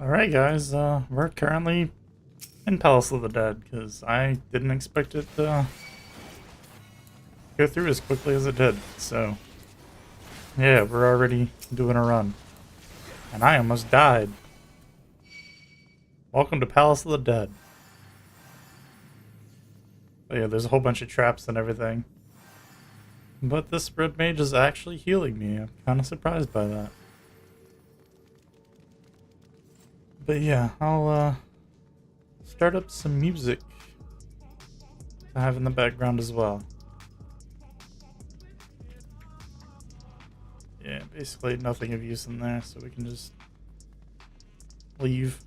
Alright guys, we're currently in Palace of the Dead, because I didn't expect it to go through as quickly as it did, so yeah, we're already doing a run. And I almost died. Welcome to Palace of the Dead. But yeah, there's a whole bunch of traps and everything. But this red mage is actually healing me. I'm kind of surprised by that. But yeah, I'll start up some music to have in the background as well. Yeah, basically nothing of use in there, so we can just leave.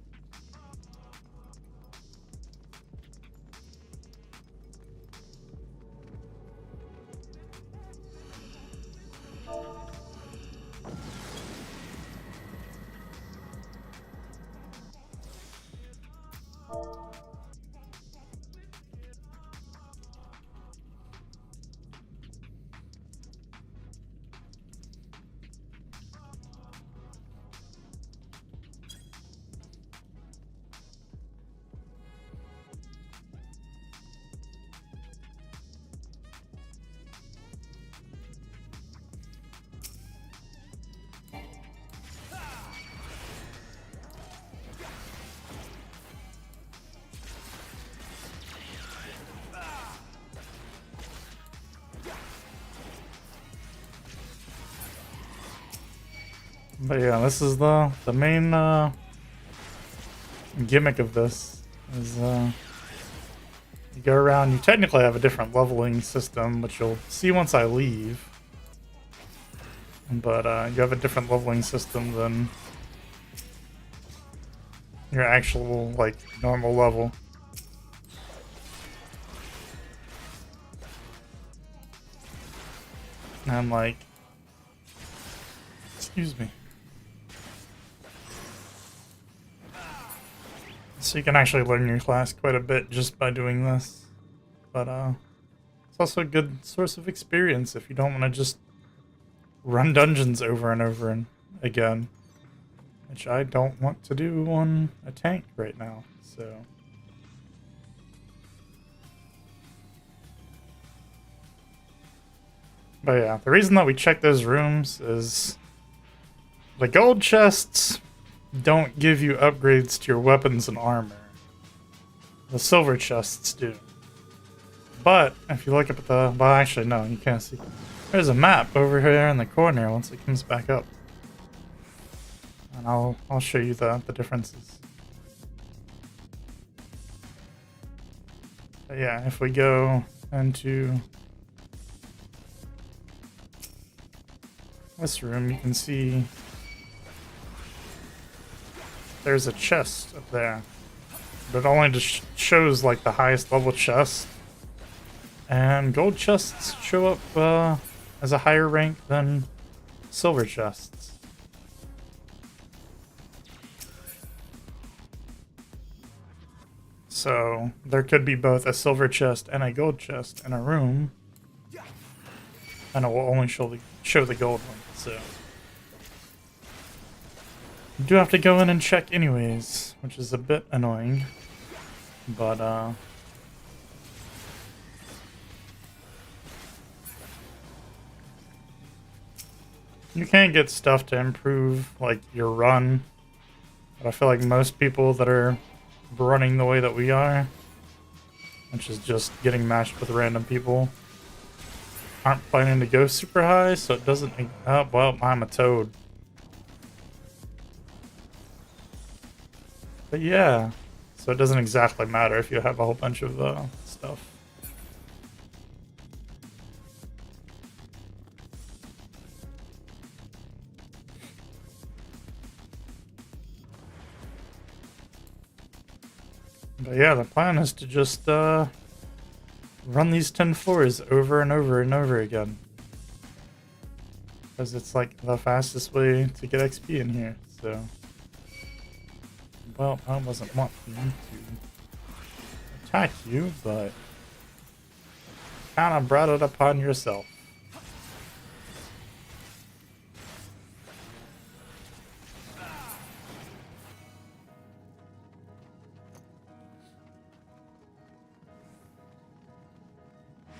But yeah, this is the main gimmick of this is you go around. You technically have a different leveling system, which you'll see once I leave. But you have a different leveling system than your actual like normal level. And like, excuse me. So you can actually learn your class quite a bit just by doing this. But it's also a good source of experience if you don't want to just run dungeons over and over and again. Which I don't want to do on a tank right now, so. But yeah, the reason that we check those rooms is the gold chests don't give you upgrades to your weapons and armor. The silver chests do. But if you look up at the, well actually no, you can't see. There's a map over here in the corner once it comes back up. And I'll show you the differences. But yeah, if we go into this room, you can see there's a chest up there. But it only just shows like the highest level chest. And gold chests show up as a higher rank than silver chests. So there could be both a silver chest and a gold chest in a room. And it will only show the gold one, so. You do have to go in and check anyways, which is a bit annoying. But you can get stuff to improve like your run. But I feel like most people that are running the way that we are, which is just getting matched with random people, aren't planning to go super high, so it doesn't. Oh, well, I'm a toad. But yeah, so it doesn't exactly matter if you have a whole bunch of stuff. But yeah, the plan is to just run these 10 floors over and over and over again. Because it's like the fastest way to get XP in here, so. Well, I wasn't wanting to attack you, but kind of brought it upon yourself.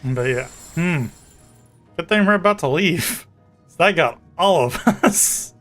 But yeah. Good thing we're about to leave. So that got all of us.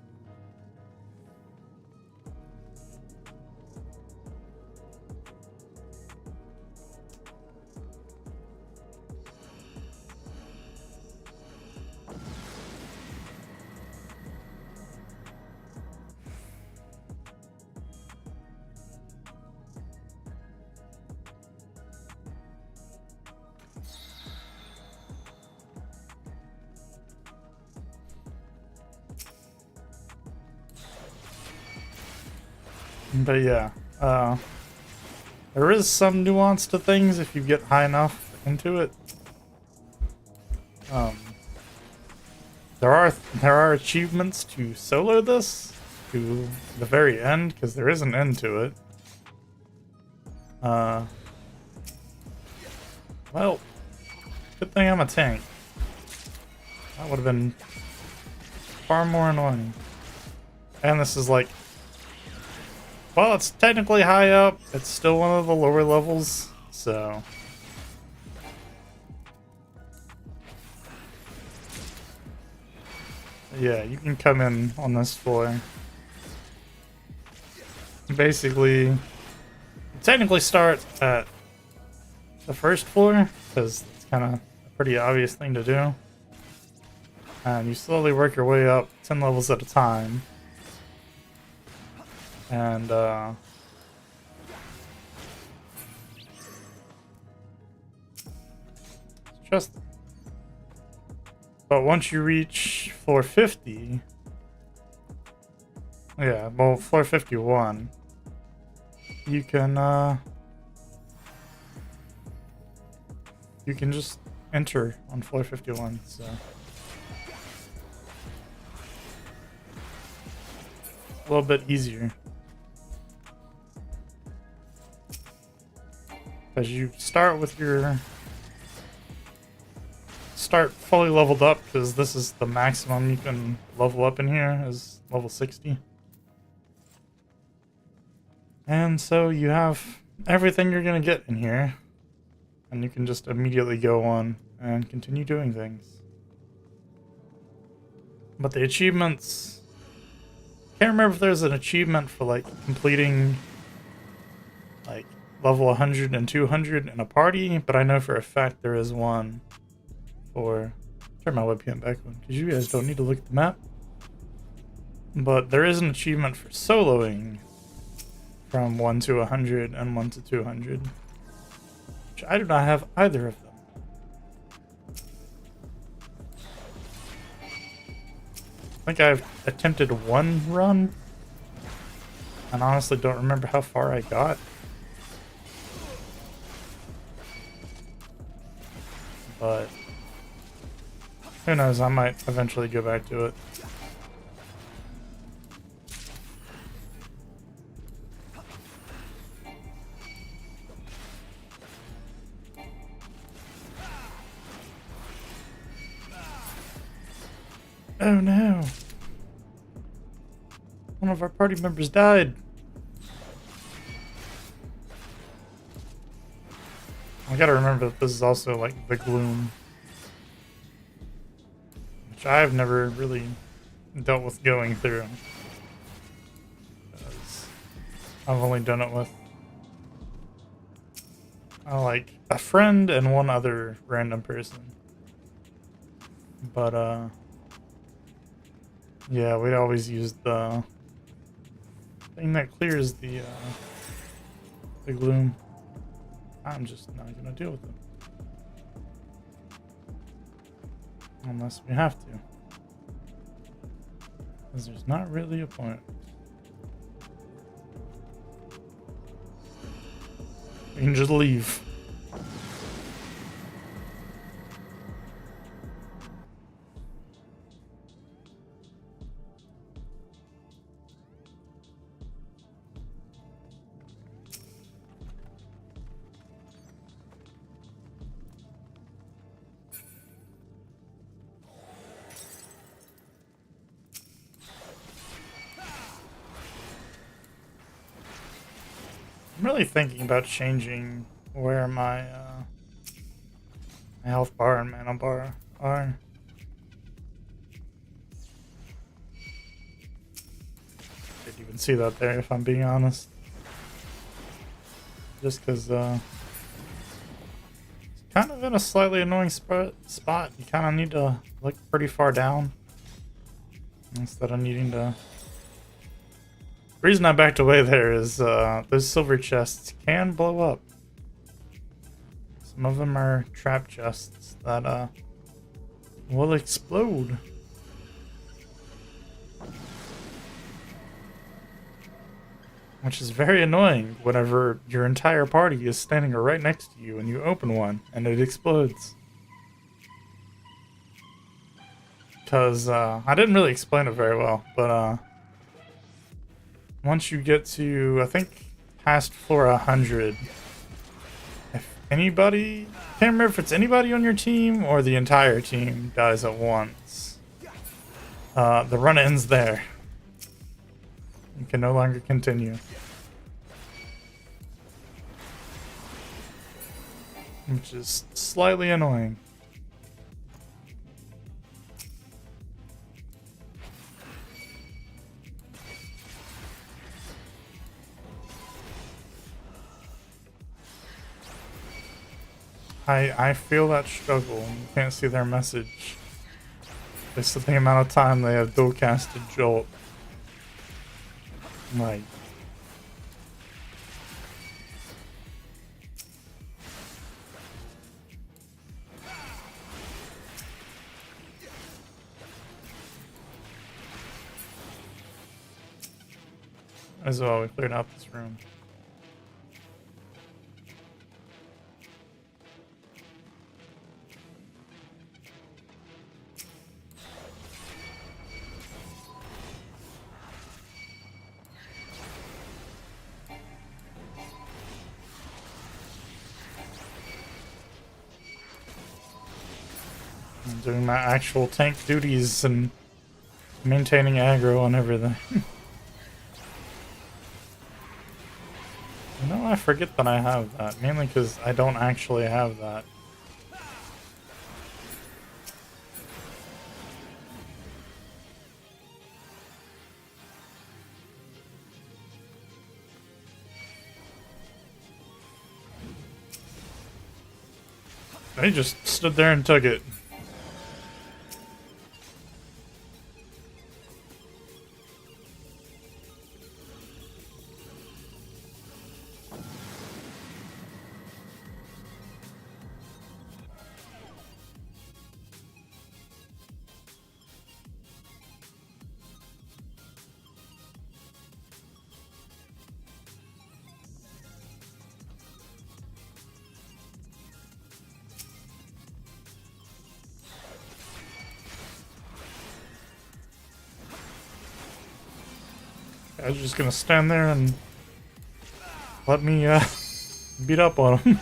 But yeah, there is some nuance to things if you get high enough into it. There are achievements to solo this to the very end, because there is an end to it. Well, good thing I'm a tank. That would have been far more annoying. And this is like, well, it's technically high up. It's still one of the lower levels, so. Yeah, you can come in on this floor. Basically, you technically start at the first floor, because it's kind of a pretty obvious thing to do. And you slowly work your way up 10 levels at a time. And, just. But once you reach floor 50, yeah, well, floor 51, you can just enter on floor 51, so. A little bit easier. Because you start with start fully leveled up, because this is the maximum you can level up in here, is level 60. And so you have everything you're going to get in here, and you can just immediately go on and continue doing things. But the achievements, can't remember if there's an achievement for like completing like level 100 and 200 in a party, but I know for a fact there is one for, turn my webcam back on because you guys don't need to look at the map. But there is an achievement for soloing from 1 to 100 and 1 to 200, which I do not have either of them. I think I've attempted one run, and honestly don't remember how far I got. But who knows, I might eventually go back to it. Oh no! One of our party members died. I gotta remember that this is also like the Gloom, which I've never really dealt with going through. I've only done it with like a friend and one other random person. But yeah, we always use the thing that clears the Gloom. I'm just not gonna deal with them. Unless we have to. Because there's not really a point. We can just leave. I'm really thinking about changing where my My health bar and mana bar are. Didn't even see that there, if I'm being honest. Just because, it's kind of in a slightly annoying spot. You kind of need to look pretty far down instead of needing to. The reason I backed away there is those silver chests can blow up. Some of them are trap chests that will explode. Which is very annoying whenever your entire party is standing right next to you and you open one and it explodes. Because I didn't really explain it very well, but once you get to, I think, past floor 100, if anybody, can't remember if it's anybody on your team or the entire team dies at once, the run ends there. You can no longer continue. Which is slightly annoying. I feel that struggle. You can't see their message. It's the amount of time they have dual casted Jolt. Like, as well, we cleared out this room. I'm doing my actual tank duties and maintaining aggro and everything. You know, I forget that I have that, mainly because I don't actually have that. They just stood there and took it. I was just gonna stand there and let me beat up on him.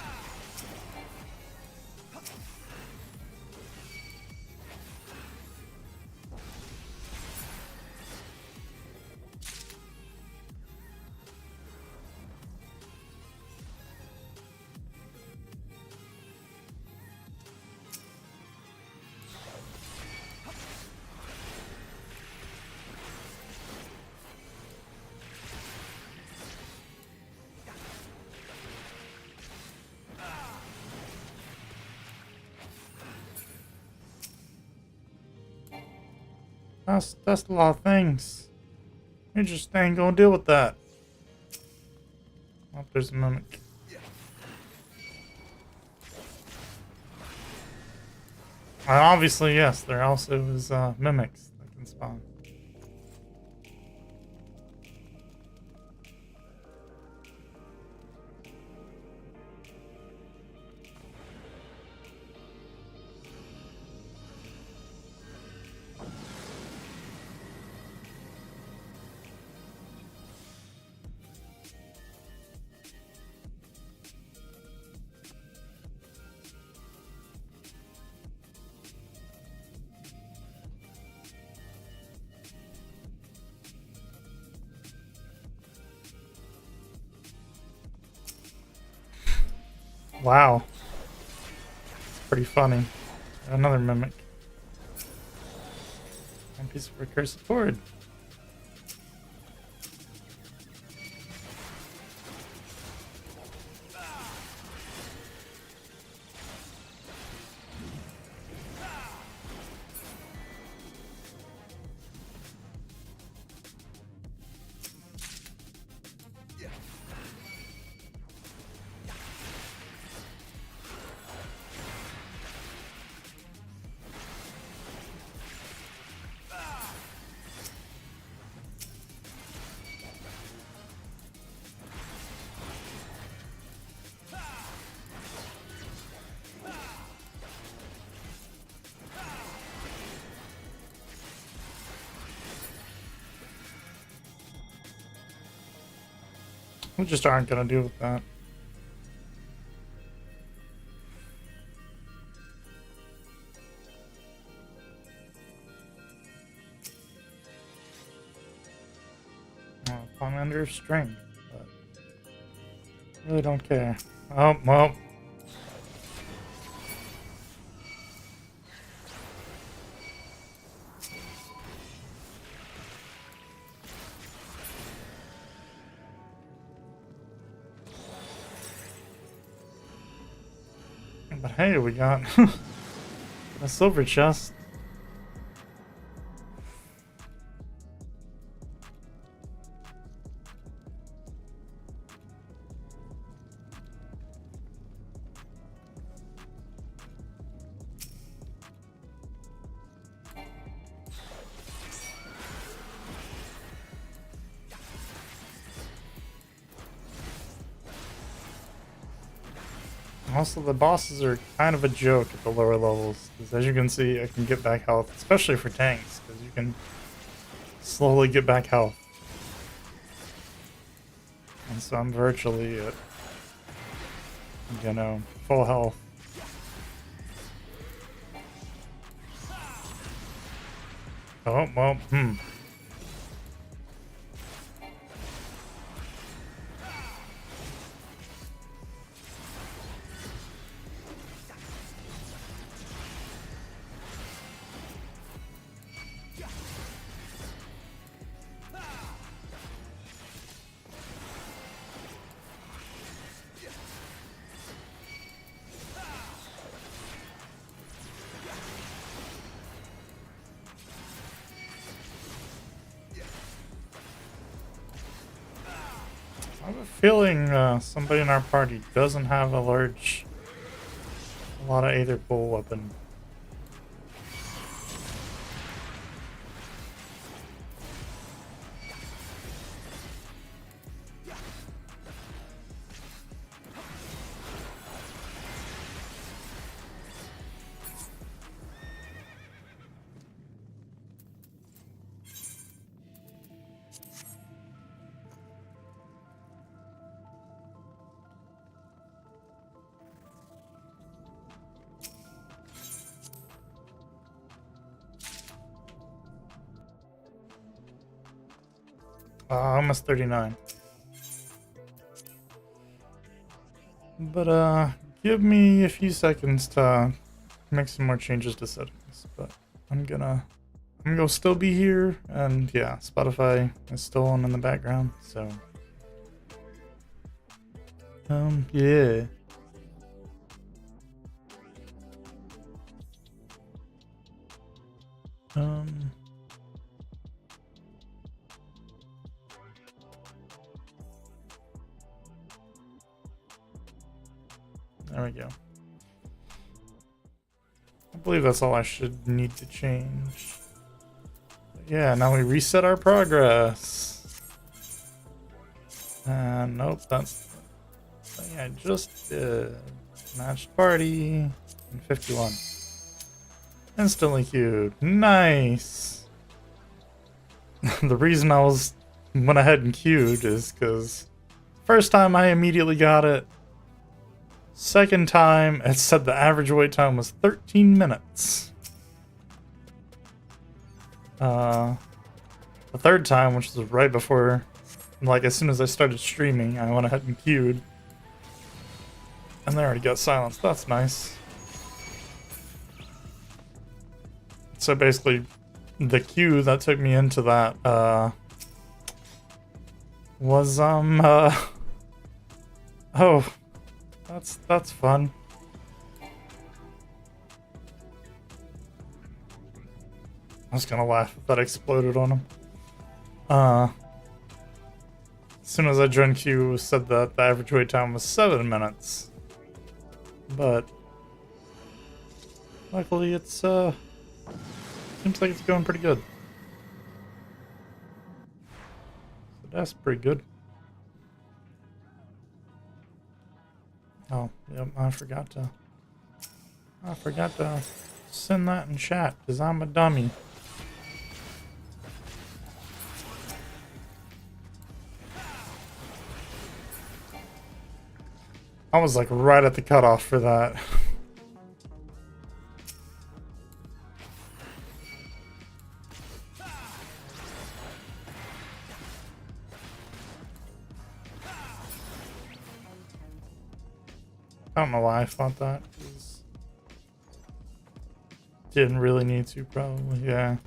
That's a lot of things. You just ain't gonna deal with that. Oh, there's a mimic. Obviously, yes, there also is mimics that can spawn. Wow. pretty funny. Another mimic. One piece of recursive board. We just aren't gonna deal with that. I'm under strength, but really don't care. Oh, well. But hey, we got a silver chest. Also, the bosses are kind of a joke at the lower levels, because as you can see, I can get back health, especially for tanks, because you can slowly get back health. And so I'm virtually at, you know, full health. Oh, well, I have a feeling somebody in our party doesn't have a lot of Aether Pool weapon. Almost 39. But give me a few seconds to make some more changes to settings. But I'm gonna still be here, and yeah, Spotify is still on in the background, so yeah. There we go. I believe that's all I should need to change. But yeah, now we reset our progress. Nope, that's the thing I just did. Matched party and 51. Instantly queued. Nice. The reason I went ahead and queued is because first time I immediately got it. Second time, it said the average wait time was 13 minutes. The third time, which was right before, like as soon as I started streaming, I went ahead and queued. And they already got silenced. That's nice. So basically, the queue that took me into that, was, oh, that's fun. I was gonna laugh if that exploded on him. As soon as I joined queue, it said that the average wait time was 7 minutes. But luckily it's, seems like it's going pretty good. So that's pretty good. Oh, yep, I forgot to send that in chat, because I'm a dummy. I was like right at the cutoff for that. I don't know why I thought that. Didn't really need to, probably, yeah.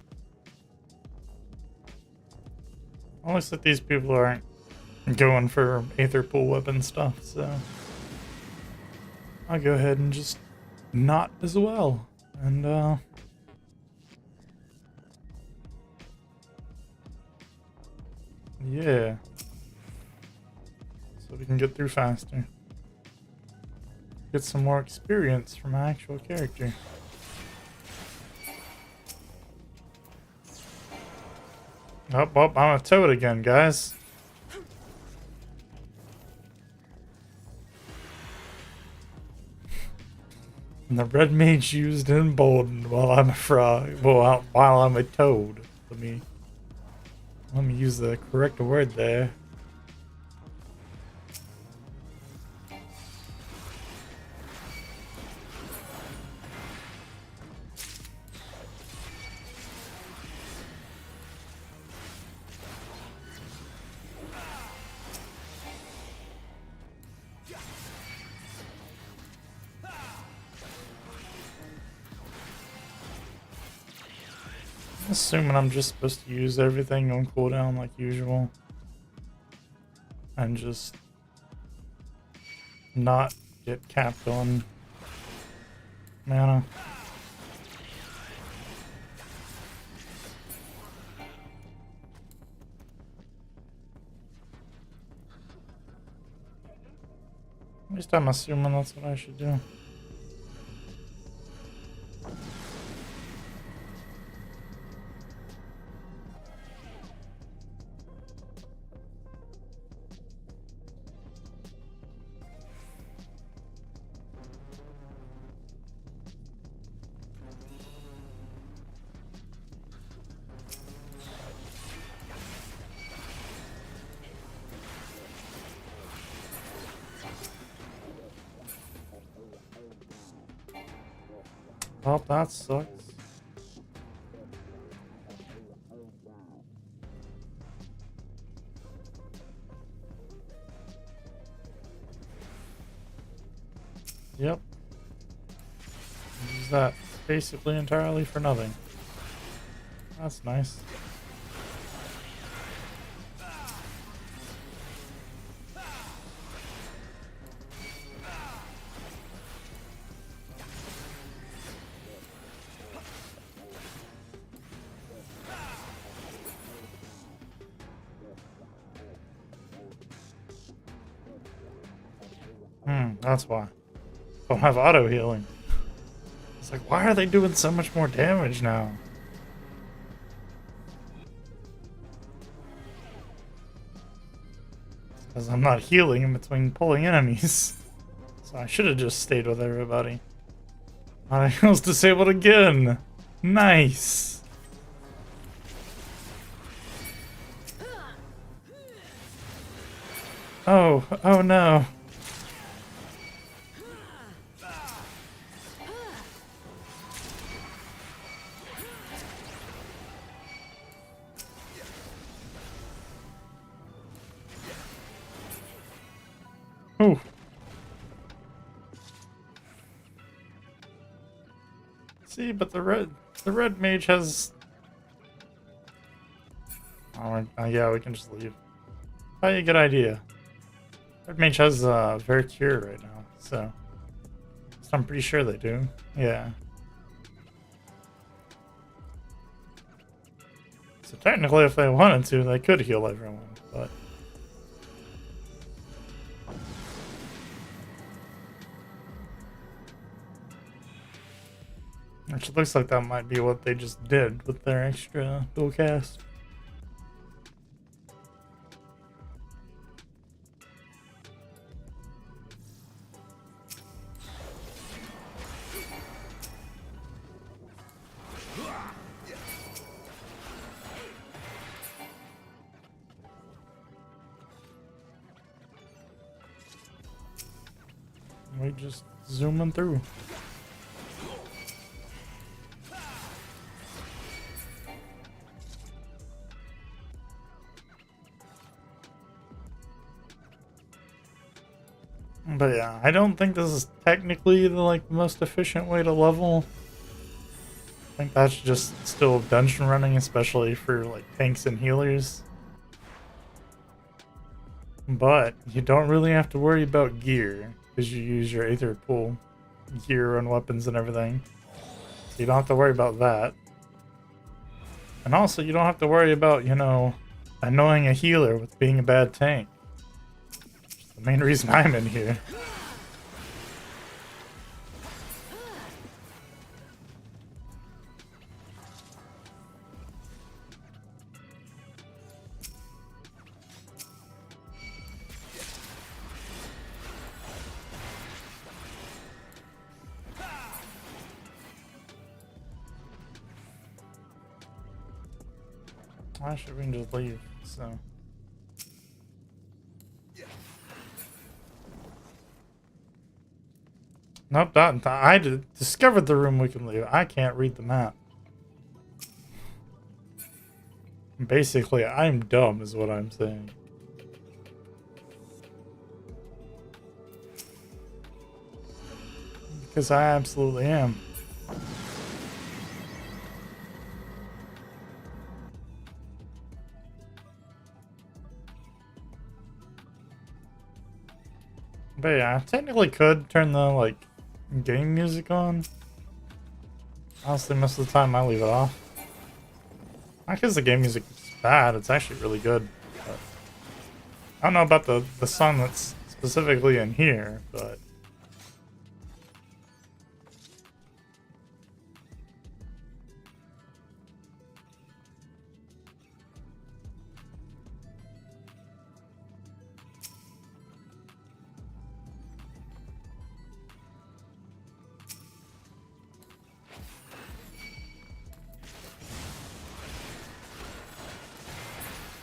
At least that these people aren't going for Aether Pool weapon stuff, so I'll go ahead and just not as well. And, yeah. So we can get through faster. Get some more experience from my actual character. Oh, I'm a toad again, guys. And the red mage used emboldened while I'm a frog. Well, while I'm a toad. Let me use the correct word there. Assuming I'm just supposed to use everything on cooldown like usual. And just not get capped on mana. At least I'm assuming that's what I should do. Oh, that sucks. Yep. Use that basically entirely for nothing. That's nice. That's why. Don't have auto healing. It's like, why are they doing so much more damage now? Because I'm not healing in between pulling enemies. So I should have just stayed with everybody. Auto heal's disabled again. Nice. Oh no. Ooh. See, but the red mage has. Oh, yeah, we can just leave. Probably a good idea. Red mage has Very Cure right now, so I'm pretty sure they do. Yeah. So technically, if they wanted to, they could heal everyone, but. Which looks like that might be what they just did with their extra dual cast. We just zooming through. But yeah, I don't think this is technically the most efficient way to level. I think that's just still dungeon running, especially for like tanks and healers. But you don't really have to worry about gear because you use your Aether Pool gear and weapons and everything. So you don't have to worry about that. And also you don't have to worry about, annoying a healer with being a bad tank. The main reason I'm in here. Why should we just leave? So. Nope, I discovered the room we can leave. I can't read the map. Basically, I'm dumb is what I'm saying. Because I absolutely am. But yeah, I technically could turn the, game music on. Honestly, most of the time I leave it off. Not because the game music is bad, it's actually really good. But I don't know about the song that's specifically in here, but...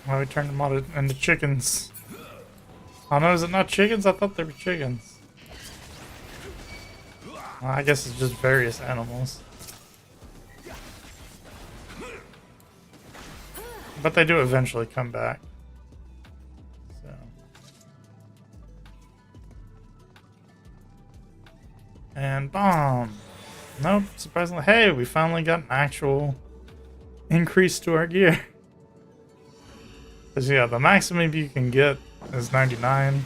Why we turned them all into chickens? Oh no, is it not chickens? I thought they were chickens. Well, I guess it's just various animals. But they do eventually come back. So. And bomb! Nope, surprisingly. Hey, we finally got an actual increase to our gear. Because, yeah, the maximum you can get is 99.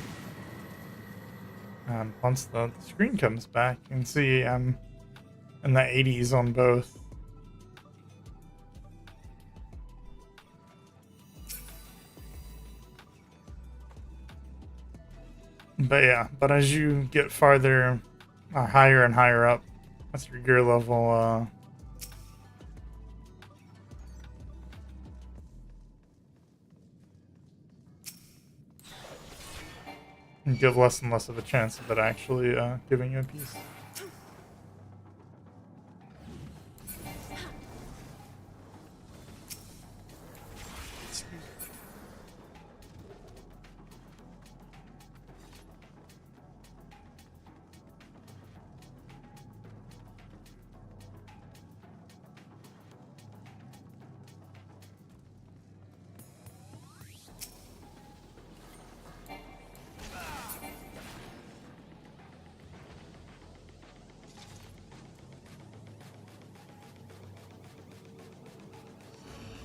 And once the screen comes back, you can see I'm in the 80s on both. But yeah, as you get farther, higher and higher up, that's your gear level, you give less and less of a chance of it actually giving you a piece.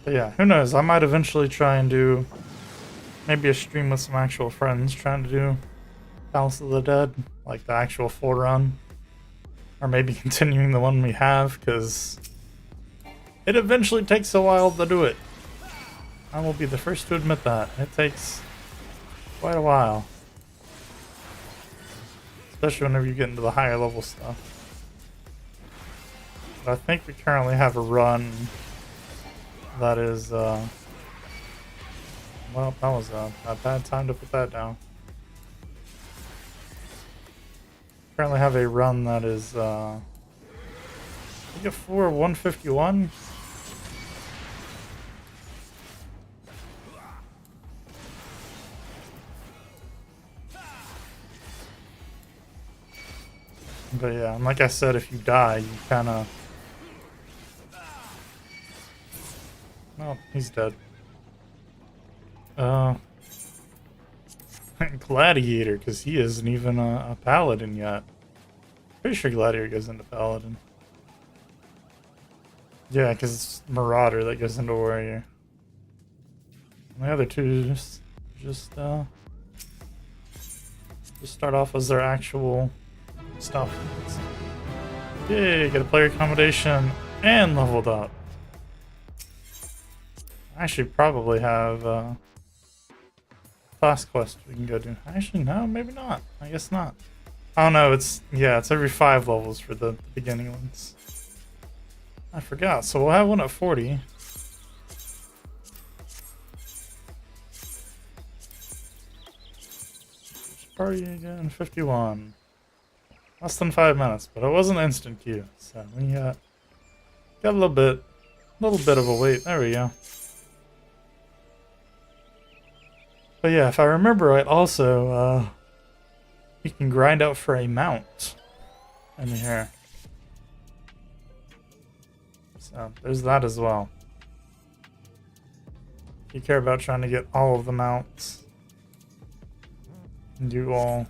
But yeah, who knows? I might eventually try and do maybe a stream with some actual friends trying to do Palace of the Dead, like the actual full run. Or maybe continuing the one we have, because it eventually takes a while to do it. I will be the first to admit that. It takes quite a while. Especially whenever you get into the higher level stuff. But I think we currently have a run that is, well, that was a bad time to put that down. Currently have a run that is, I think a 151. But yeah, and like I said, if you die, you kind of... Oh, he's dead. Gladiator, because he isn't even a paladin yet. Pretty sure Gladiator goes into paladin. Yeah, because it's Marauder that goes into warrior. And the other two just start off as their actual stuff. Yay, get a player accommodation and leveled up. I actually probably have class quest we can go do. Actually, no, maybe not. I guess not. Oh no, it's every 5 levels for the beginning ones. I forgot, so we'll have one at 40. Party again, 51. Less than 5 minutes, but it was an instant queue, so we got a little bit of a wait. There we go. But yeah, if I remember right, also, you can grind out for a mount in here. So there's that as well. If you care about trying to get all of the mounts, you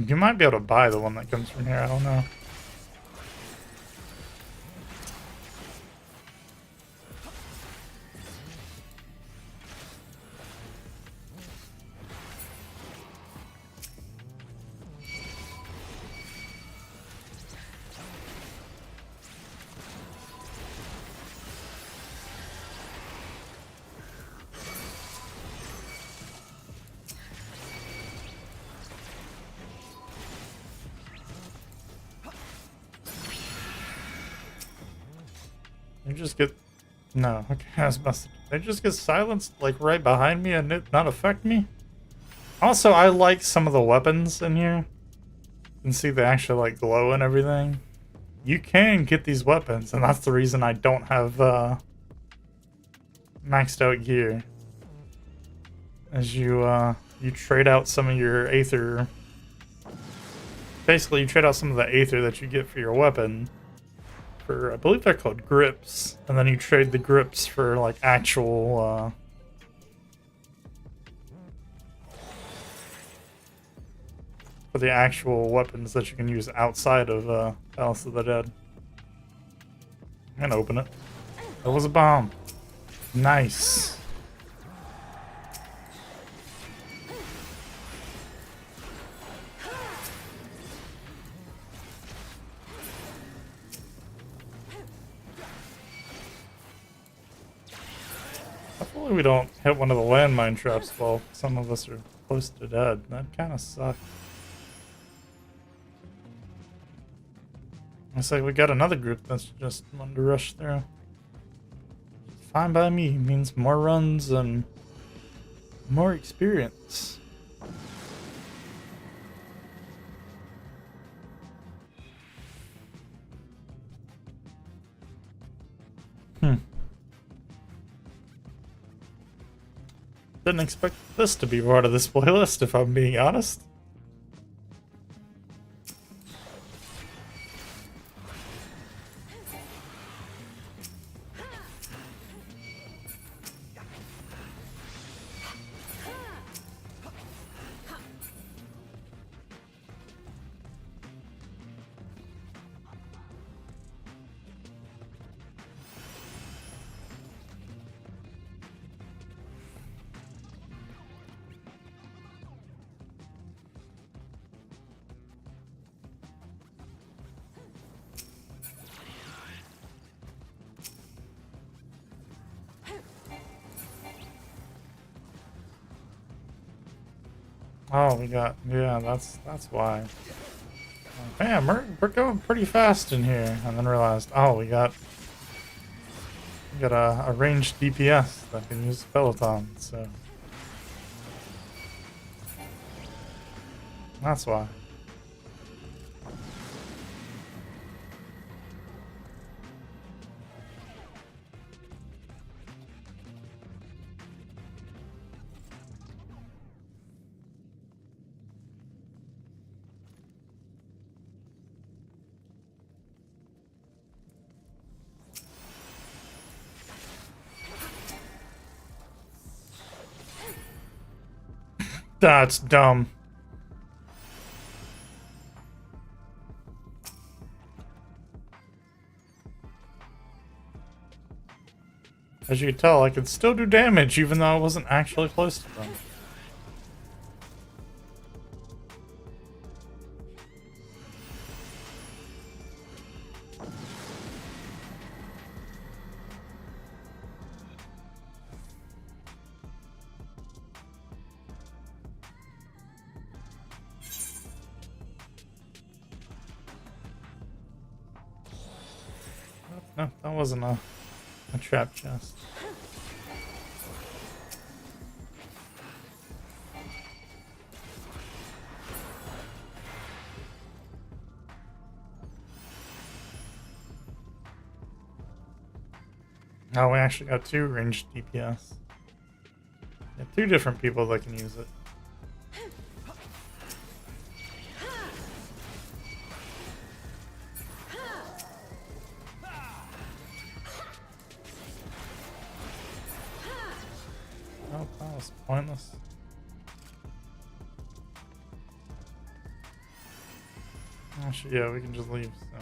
might be able to buy the one that comes from here, I don't know. They just get... No, okay, I was about to... They just get silenced, like, right behind me and it not affect me? Also, I like some of the weapons in here. You can see they actually, like, glow and everything. You can get these weapons, and that's the reason I don't have, maxed out gear. As you trade out some of your Aether... Basically, you trade out some of the Aether that you get for your weapon. For, I believe they're called grips, and then you trade the grips for like actual for the actual weapons that you can use outside of Palace of the Dead. I'm gonna open it. That was a bomb. Nice. Hopefully we don't hit one of the landmine traps while some of us are close to dead. That kind of sucks. Looks like we got another group that's just wanted to rush through. Fine by me. Means more runs and more experience. Didn't expect this to be part of this playlist, if I'm being honest. Oh, we got, yeah, that's why. Man, we're going pretty fast in here, and then realized, oh, we got a ranged DPS that can use Peloton, so that's why. That's dumb. As you can tell, I could still do damage even though I wasn't actually close to them. No, that wasn't a trap chest. Oh, we actually got 2 ranged DPS. Yeah, 2 different people that can use it. Oh, that was pointless. Actually, yeah, we can just leave, so.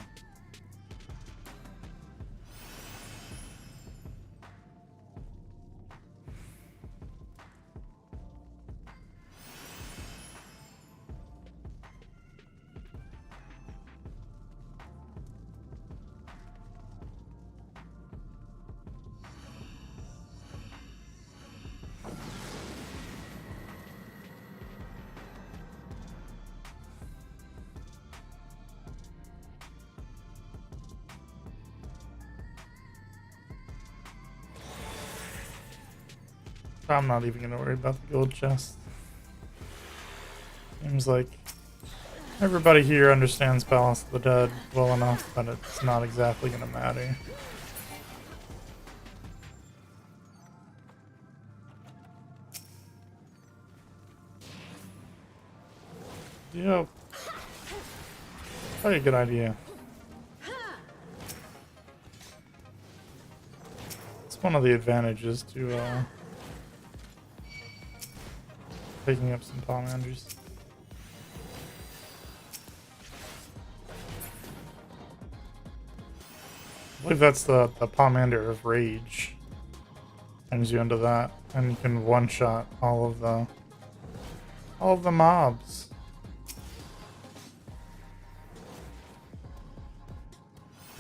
I'm not even gonna worry about the gold chest. Seems like everybody here understands Palace of the Dead well enough that it's not exactly gonna matter. Yep. Probably a good idea. It's one of the advantages to picking up some Pommanders. I believe that's the Pomander of Rage. Turns you into that, and you can one-shot all of the mobs.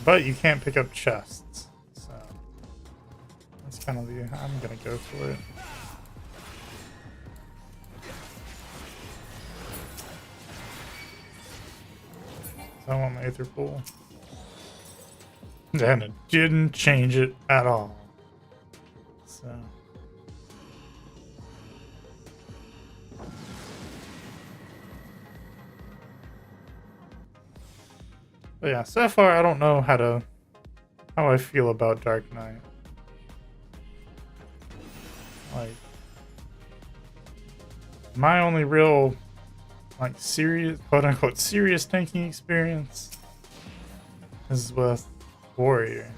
But you can't pick up chests, so that's kind of the. I'm gonna go for it. So I want my Aether Pool. And it didn't change it at all. So. But yeah, so far I don't know how I feel about Dark Knight. Like, my only real, like, serious, quote-unquote, serious tanking experience is with Warrior.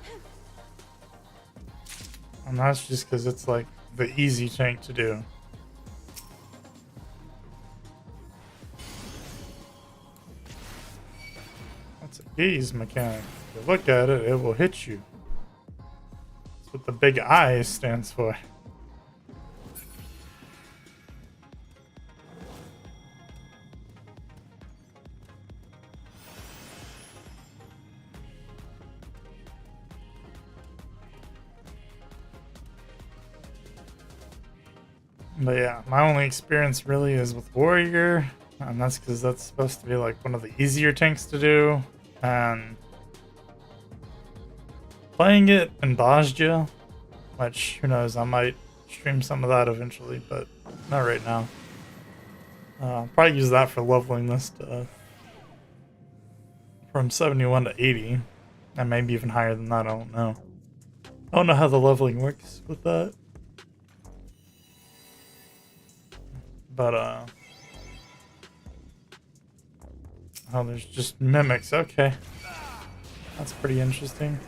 And that's just because it's, like, the easy tank to do. That's a gaze mechanic. If you look at it, it will hit you. That's what the big I stands for. But yeah, my only experience really is with Warrior, and that's because that's supposed to be like one of the easier tanks to do. And playing it in Bajja, which who knows, I might stream some of that eventually, but not right now. I'll probably use that for leveling this to from 71 to 80, and maybe even higher than that. I don't know. I don't know how the leveling works with that. But oh, there's just mimics. Okay, that's pretty interesting.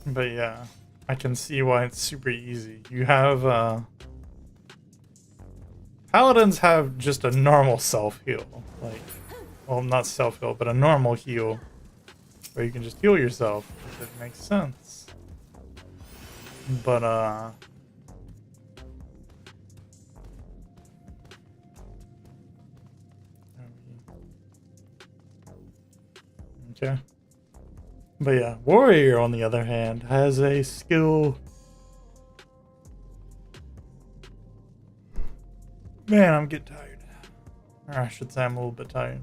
But yeah, I can see why it's super easy. You have Paladins have just a normal self-heal. Like, well, not self-heal, but a normal heal where you can just heal yourself, if it makes sense. But okay. But yeah, Warrior, on the other hand, has a skill. Man, I'm getting tired. Or I should say I'm a little bit tired.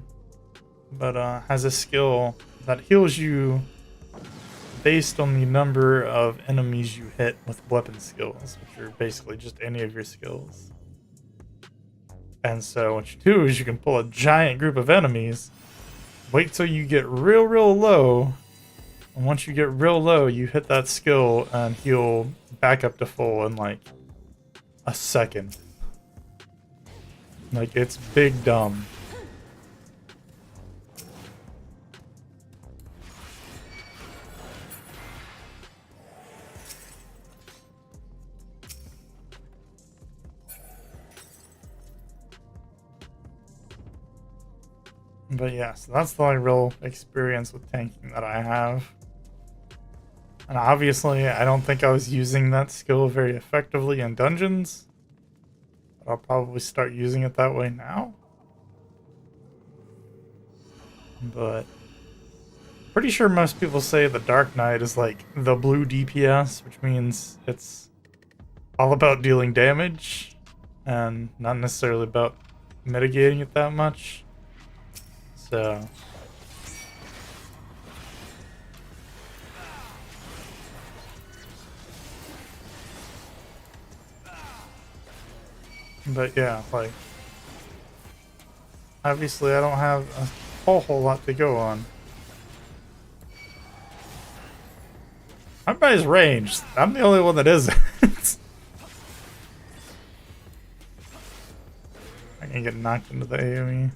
But has a skill that heals you based on the number of enemies you hit with weapon skills, which are basically just any of your skills. And so what you do is you can pull a giant group of enemies, wait till you get real low, and once you get real low, you hit that skill and heal back up to full in like a second. Like, it's big dumb. But yeah, so that's the only real experience with tanking that I have. And obviously, I don't think I was using that skill very effectively in dungeons. But I'll probably start using it that way now. But pretty sure most people say the Dark Knight is like the blue DPS, which means it's all about dealing damage and not necessarily about mitigating it that much. So but yeah, like, obviously I don't have a whole lot to go on. Everybody's ranged. I'm the only one that isn't. I can get knocked into the AoE.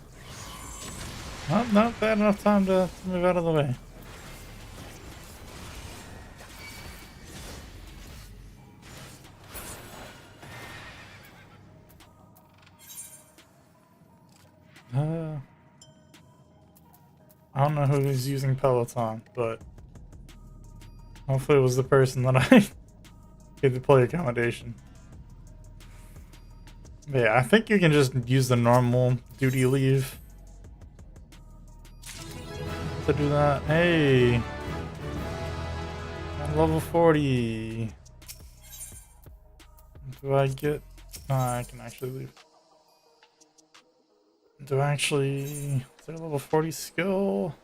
Well, not bad enough time to move out of the way. I don't know who's using Peloton, but hopefully it was the person that I gave the player accommodation. But yeah, I think you can just use the normal duty leave to do that. Hey, I'm level 40. Do I get? I can actually leave. Do I actually? Is there a level 40 skill?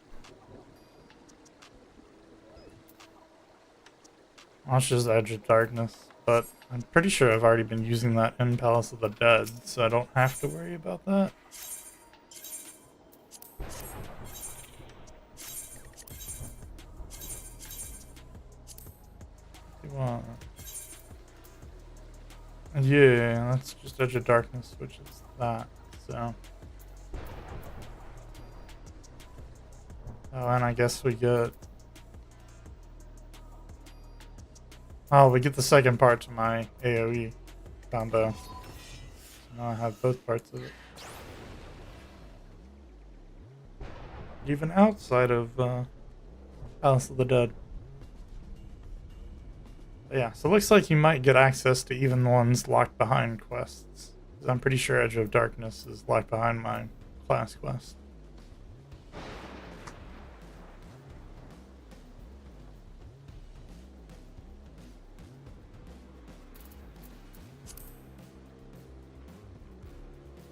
Well, it's just Edge of Darkness, but I'm pretty sure I've already been using that in Palace of the Dead, so I don't have to worry about that. Yeah, that's just Edge of Darkness, which is that, so. Oh, and I guess we get... Oh, we get the second part to my AoE combo. So now I have both parts of it. Even outside of Palace of the Dead. But yeah, so it looks like you might get access to even the ones locked behind quests. 'Cause I'm pretty sure Edge of Darkness is locked behind mine. class quest.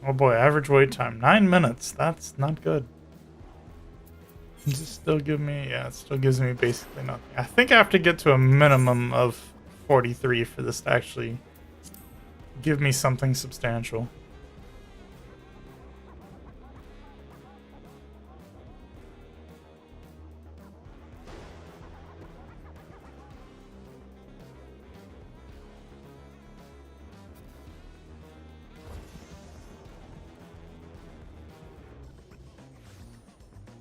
Oh boy, average wait time 9 minutes. That's not good. Does it still give me? Yeah, it still gives me basically nothing. I think I have to get to a minimum of 43 for this to actually give me something substantial.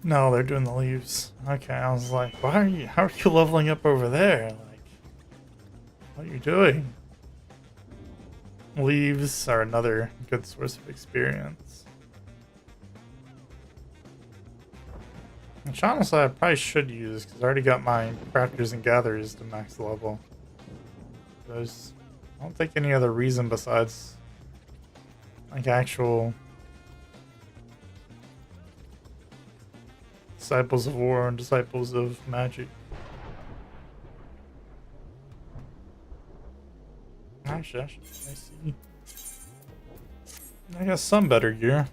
No, they're doing the leaves. Okay, I was like, how are you leveling up over there? Like, what are you doing? Leaves are another good source of experience. Which honestly I probably should use, because I already got my crafters and gatherers to max level. I don't think any other reason besides like actual Disciples of War and Disciples of Magic. Actually, I see. I got some better gear.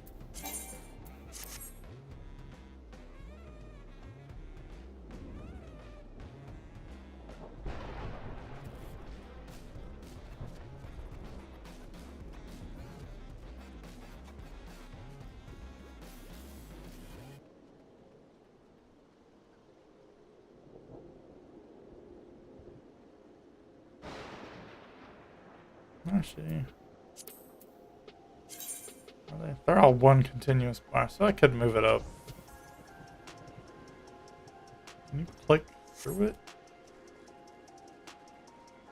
Actually, they're all one continuous bar, so I could move it up. Can you click through it?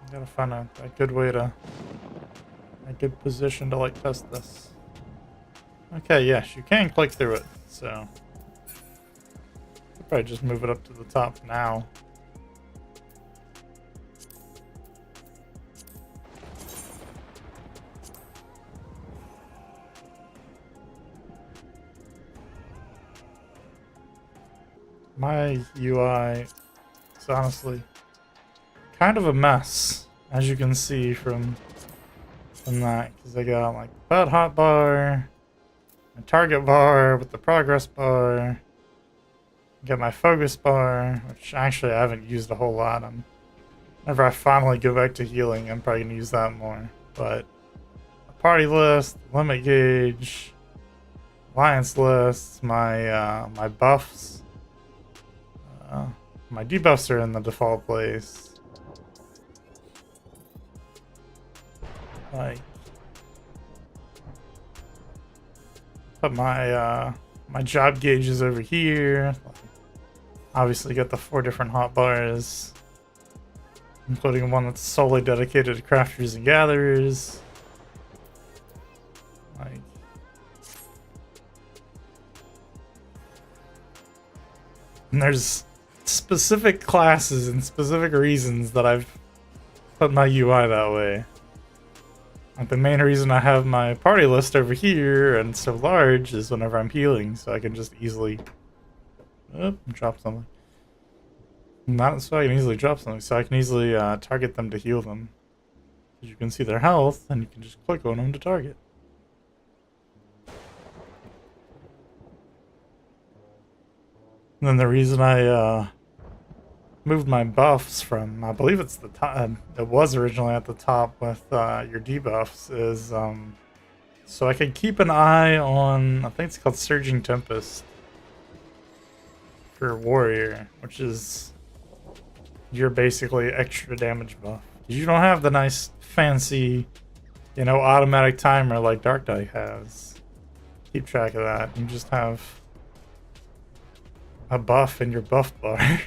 I gotta find a good way to, a good position to like test this. Okay, yes, you can click through it, so I'll probably just move it up to the top now. My UI is honestly kind of a mess, as you can see from that, because I got like that hotbar, my target bar with the progress bar, get my focus bar, which actually I haven't used a whole lot. Whenever I finally go back to healing, I'm probably gonna use that more. But a party list, limit gauge, alliance lists, my buffs. My debuffs are in the default place. Like, put my my job gauges over here. Obviously, got the 4 different hotbars, including one that's solely dedicated to crafters and gatherers. Like, and there's specific classes and specific reasons that I've put my UI that way. Like, the main reason I have my party list over here and so large is whenever I'm healing, so I can just easily drop something. Not so I can easily drop something, so I can easily target them to heal them. You can see their health, and you can just click on them to target. And then the reason I moved my buffs from, I believe it's the top, it was originally at the top with your debuffs, is so I could keep an eye on, I think it's called Surging Tempest for Warrior, which is your basically extra damage buff. You don't have the nice fancy, you know, automatic timer like Dark Knight has. Keep track of that. You just have a buff in your buff bar.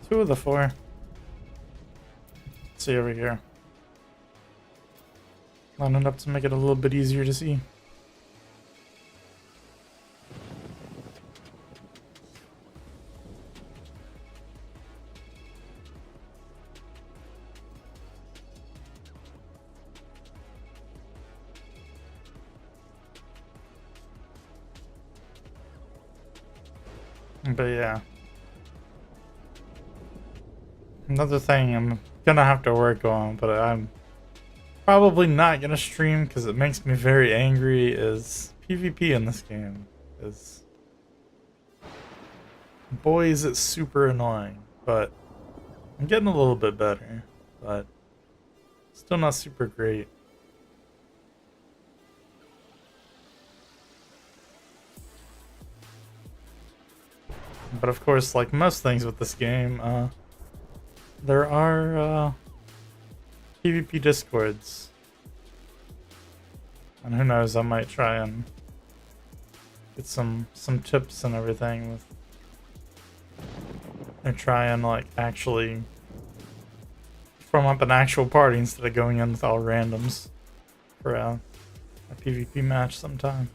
2 of the 4. Let's see over here. Line it up to make it a little bit easier to see. But yeah. Another thing I'm gonna have to work on, but I'm probably not gonna stream because it makes me very angry, is PvP in this game. Is boy is it super annoying, but I'm getting a little bit better, but still not super great. But of course, like most things with this game, there are PvP discords. And who knows, I might try and get some tips and everything with, or try and like actually form up an actual party instead of going in with all randoms for a PvP match sometime.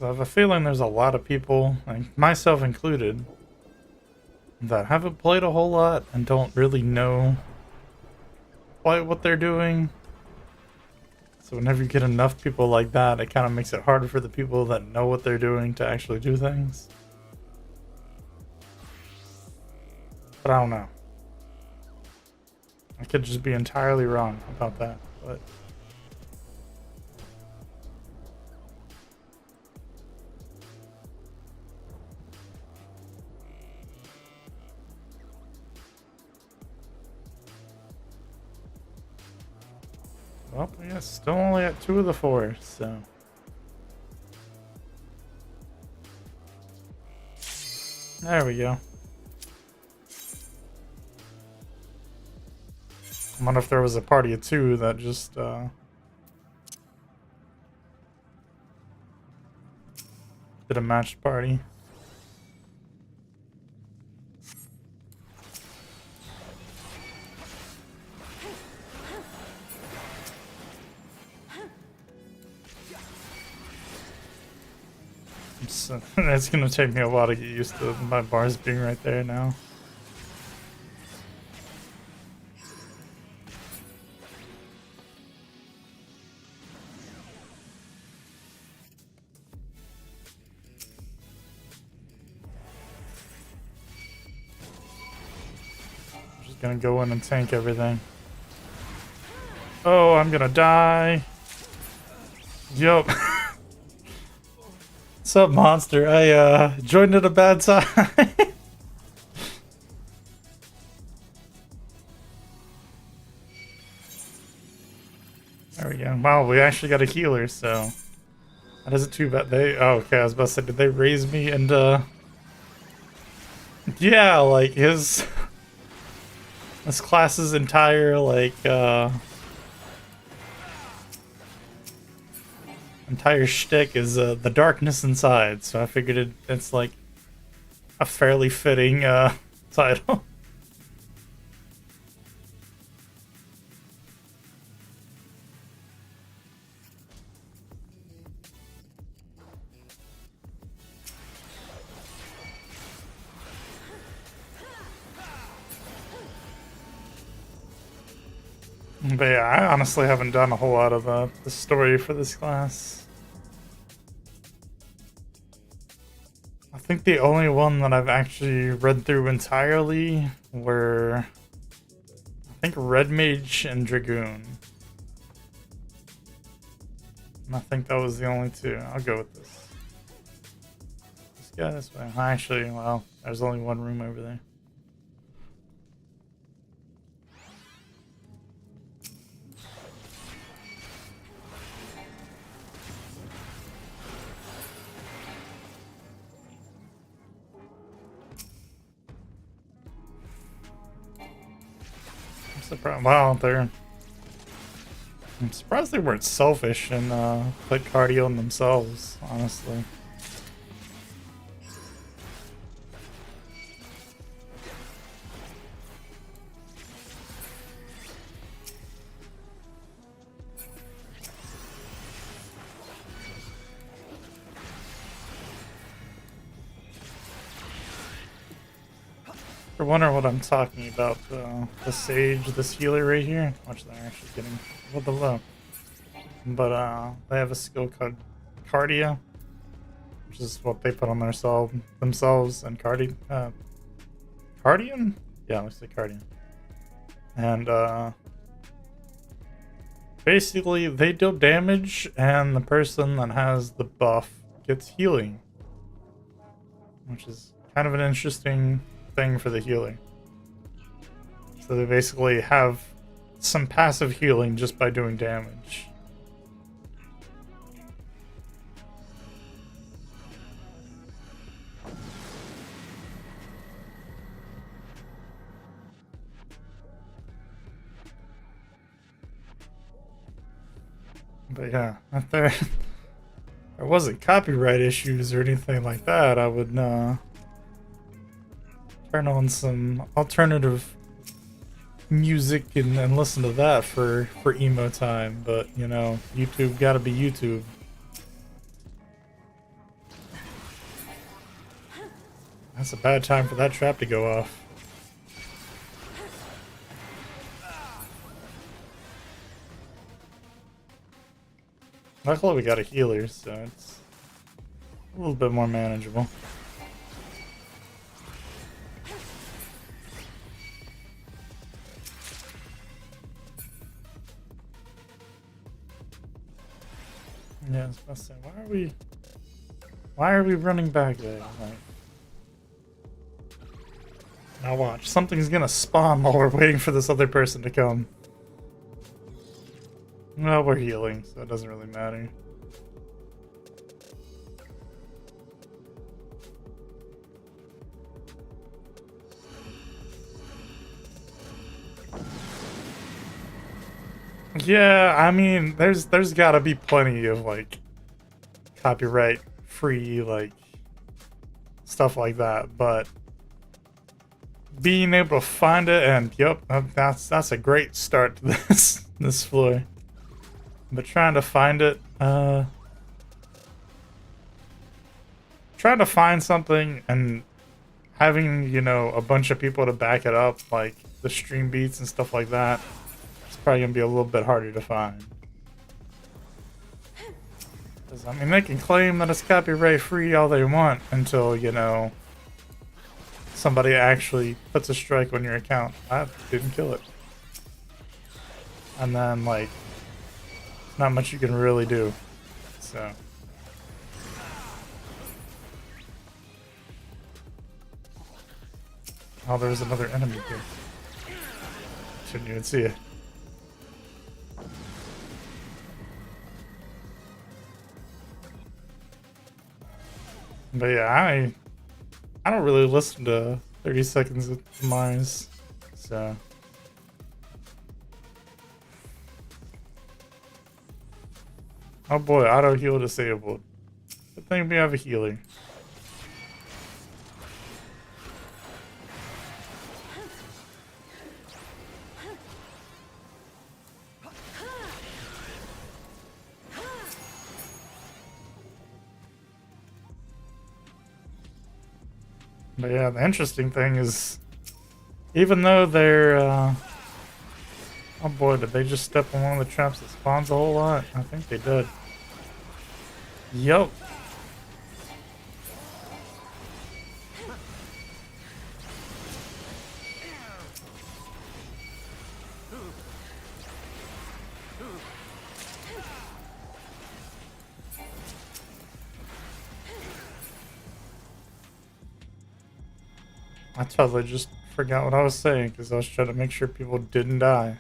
I have a feeling there's a lot of people, like myself included, that haven't played a whole lot and don't really know quite what they're doing. So whenever you get enough people like that, it kind of makes it harder for the people that know what they're doing to actually do things. But I don't know. I could just be entirely wrong about that, but... Well, yeah, still only at 2 of the 4, so... There we go. I wonder if there was a party of 2 that just, did a matched party. So, it's gonna take me a while to get used to my bars being right there now. I'm just gonna go in and tank everything. Oh, I'm gonna die. Yup. What's up, monster? I joined at a bad time. There we go. Wow, we actually got a healer, so that isn't too bad. Oh, okay, I was about to say, did they raise me into... Yeah, like this class's entire like entire shtick is the darkness inside, so I figured it's like a fairly fitting title. But yeah, I honestly haven't done a whole lot of the story for this class. I think the only one that I've actually read through entirely were, I think, Red Mage and Dragoon. And I think that was the only 2. I'll go with this. Let's go this way. Actually, well, there's only one room over there. surprised. Wow, I'm surprised they weren't selfish and put cardio on themselves, honestly. For wondering what I'm talking about, the sage, this healer right here. Watch, they're actually getting a little bit low. But they have a skill called Cardia, which is what they put on themselves, and Cardian? Yeah, let's say Cardian. And basically they deal damage, and the person that has the buff gets healing, which is kind of an interesting thing for the healer. So they basically have some passive healing just by doing damage. But yeah, if there wasn't copyright issues or anything like that, I would turn on some alternative music and listen to that for emo time. But you know, YouTube gotta be YouTube. That's a bad time for that trap to go off. Luckily we got a healer, so it's a little bit more manageable. Yeah, I was about to say, why are we running back there? Like, now watch, something's gonna spawn while we're waiting for this other person to come. Well, we're healing, so it doesn't really matter. Yeah, I mean, there's gotta be plenty of like copyright free like stuff like that, but being able to find it, and yep, that's a great start to this floor. But trying to find it, trying to find something and having, you know, a bunch of people to back it up, like the stream beats and stuff like that, it's probably gonna be a little bit harder to find. Because, I mean, they can claim that it's copyright free all they want until, you know, somebody actually puts a strike on your account. I didn't kill it. And then, like, not much you can really do. So. Oh, there's another enemy here. Shouldn't even see it. But yeah, I don't really listen to 30 Seconds of Demise, so. Oh boy, auto heal disabled. Good thing we have a healer. But yeah, the interesting thing is, even though they're, oh boy, did they just step on one of the traps that spawns a whole lot? I think they did. Yup. I totally just forgot what I was saying because I was trying to make sure people didn't die.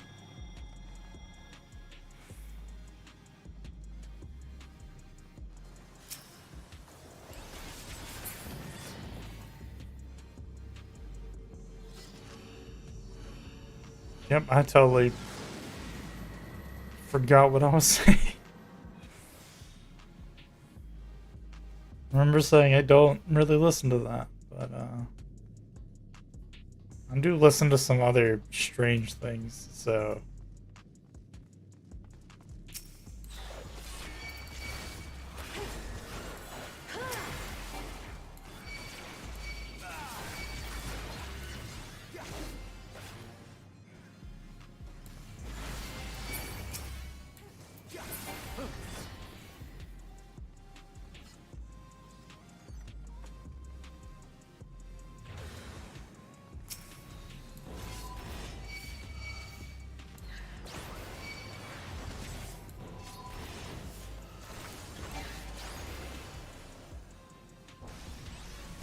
Yep, I totally forgot what I was saying. I remember saying I don't really listen to that, but I do listen to some other strange things, so...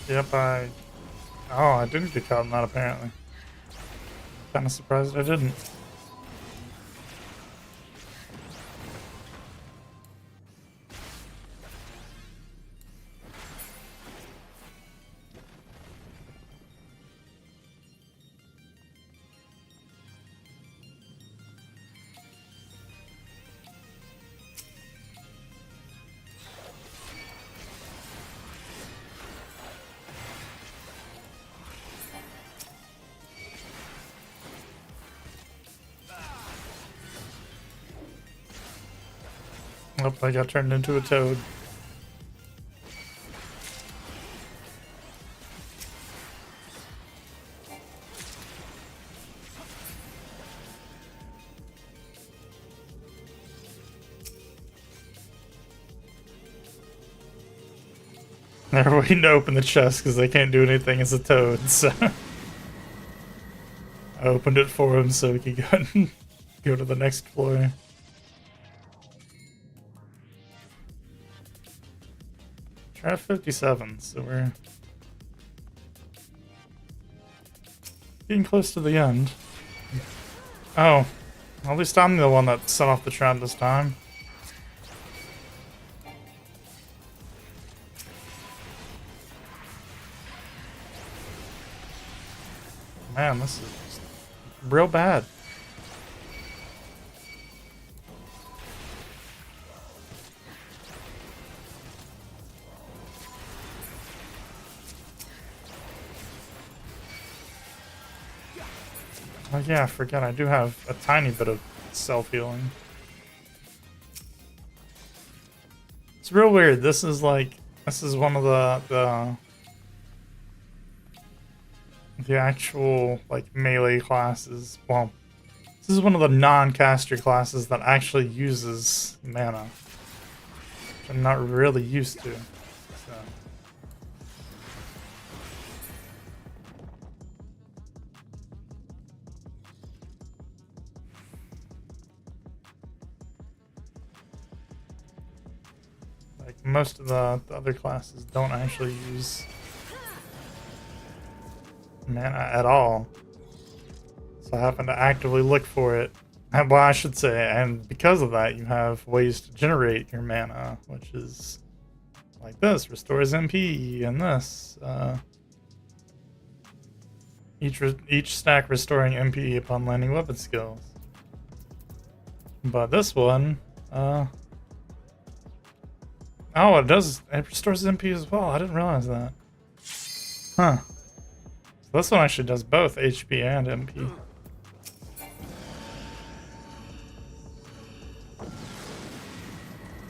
Yep, oh, I didn't get caught in that apparently. Kinda surprised I didn't. Oh, I got turned into a toad. They're waiting to open the chest because they can't do anything as a toad, so... I opened it for him so he could go to the next floor. Try 57, so we're getting close to the end. Oh, at least I'm the one that set off the trap this time. Man, this is just real bad. Oh yeah, I forgot I do have a tiny bit of self-healing. It's real weird. This is one of the actual like melee classes. Well, this is one of the non-caster classes that actually uses mana, which I'm not really used to. So. Like most of the other classes don't actually use mana at all. So I happen to actively look for it. Well, I should say, and because of that, you have ways to generate your mana, which is like this, restores MP, and this. Each stack restoring MP upon landing weapon skills. But this one, oh, it restores MP as well. I didn't realize that. Huh. So this one actually does both HP and MP.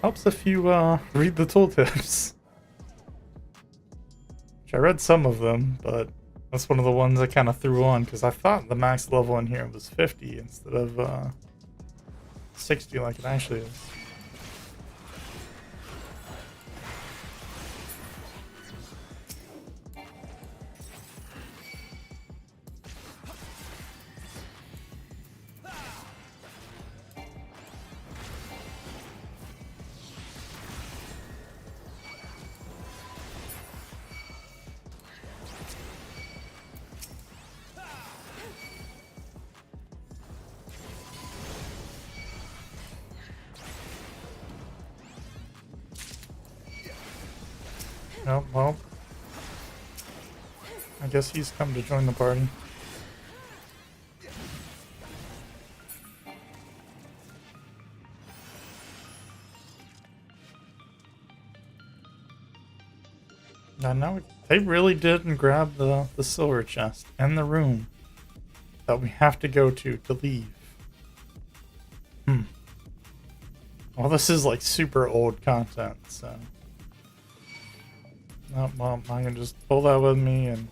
Helps if you read the tooltips. Which I read some of them, but that's one of the ones I kind of threw on because I thought the max level in here was 50 instead of 60 like it actually is. Oh, well. I guess he's come to join the party. I know they really didn't grab the silver chest and the room that we have to go to leave. Well, this is like super old content, so. Oh, well, I can just pull that with me and.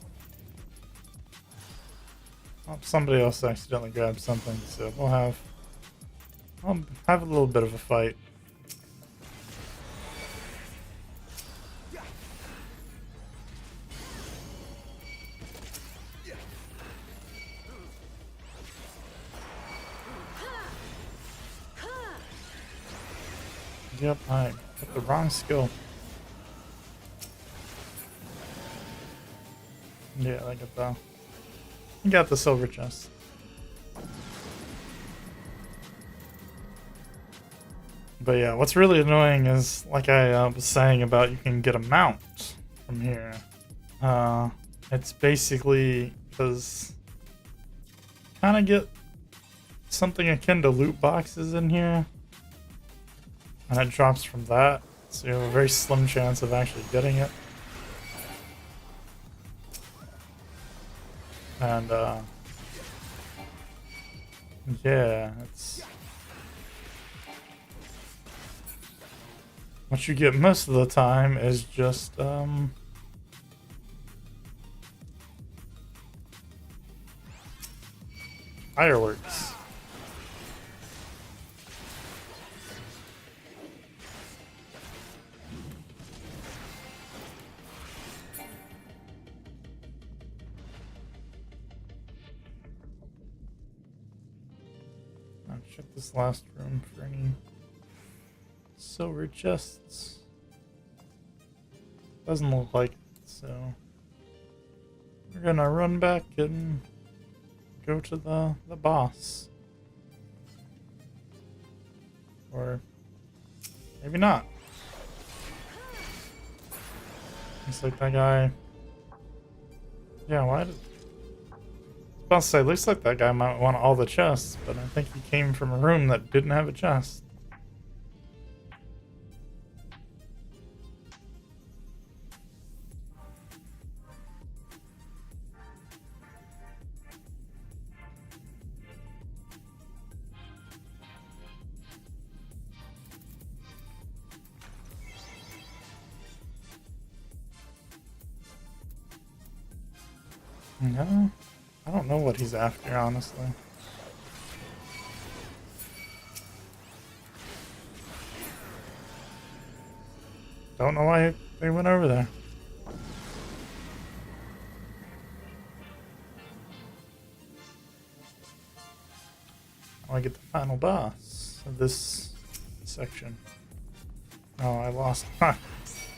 Oh, somebody else accidentally grabbed something, so I'll have a little bit of a fight. Yep, I got the wrong skill. Yeah, I got the silver chest. But yeah, what's really annoying is, like I was saying about you can get a mount from here. It's basically because kind of get something akin to loot boxes in here. And it drops from that, so you have a very slim chance of actually getting it. And, yeah, it's... What you get most of the time is just, fireworks. I'll check this last room for any silver chests. Doesn't look like it, so we're gonna run back and go to the boss. Or maybe not. Looks like that guy. Yeah, why did... I was about to say, looks like that guy might want all the chests, but I think he came from a room that didn't have a chest. No, I don't know what he's after, honestly. Don't know why they went over there. I get the final boss of this section. Oh, I lost. I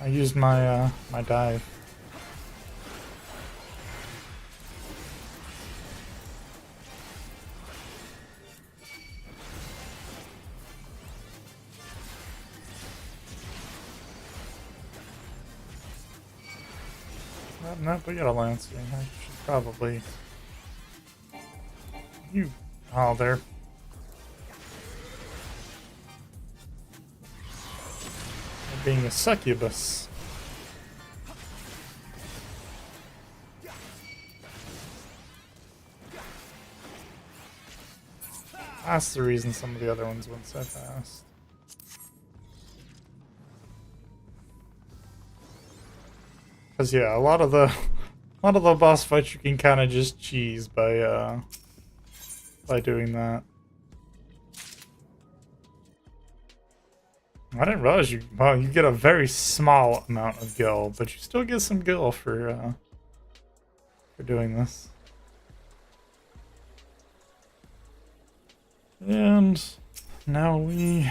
used my my dive. No, we got a Lancer. I should probably... You... Oh, there. You're being a succubus. That's the reason some of the other ones went so fast. Cause yeah, a lot of the boss fights you can kind of just cheese by doing that. I didn't realize you get a very small amount of gil, but you still get some gil for doing this. And now we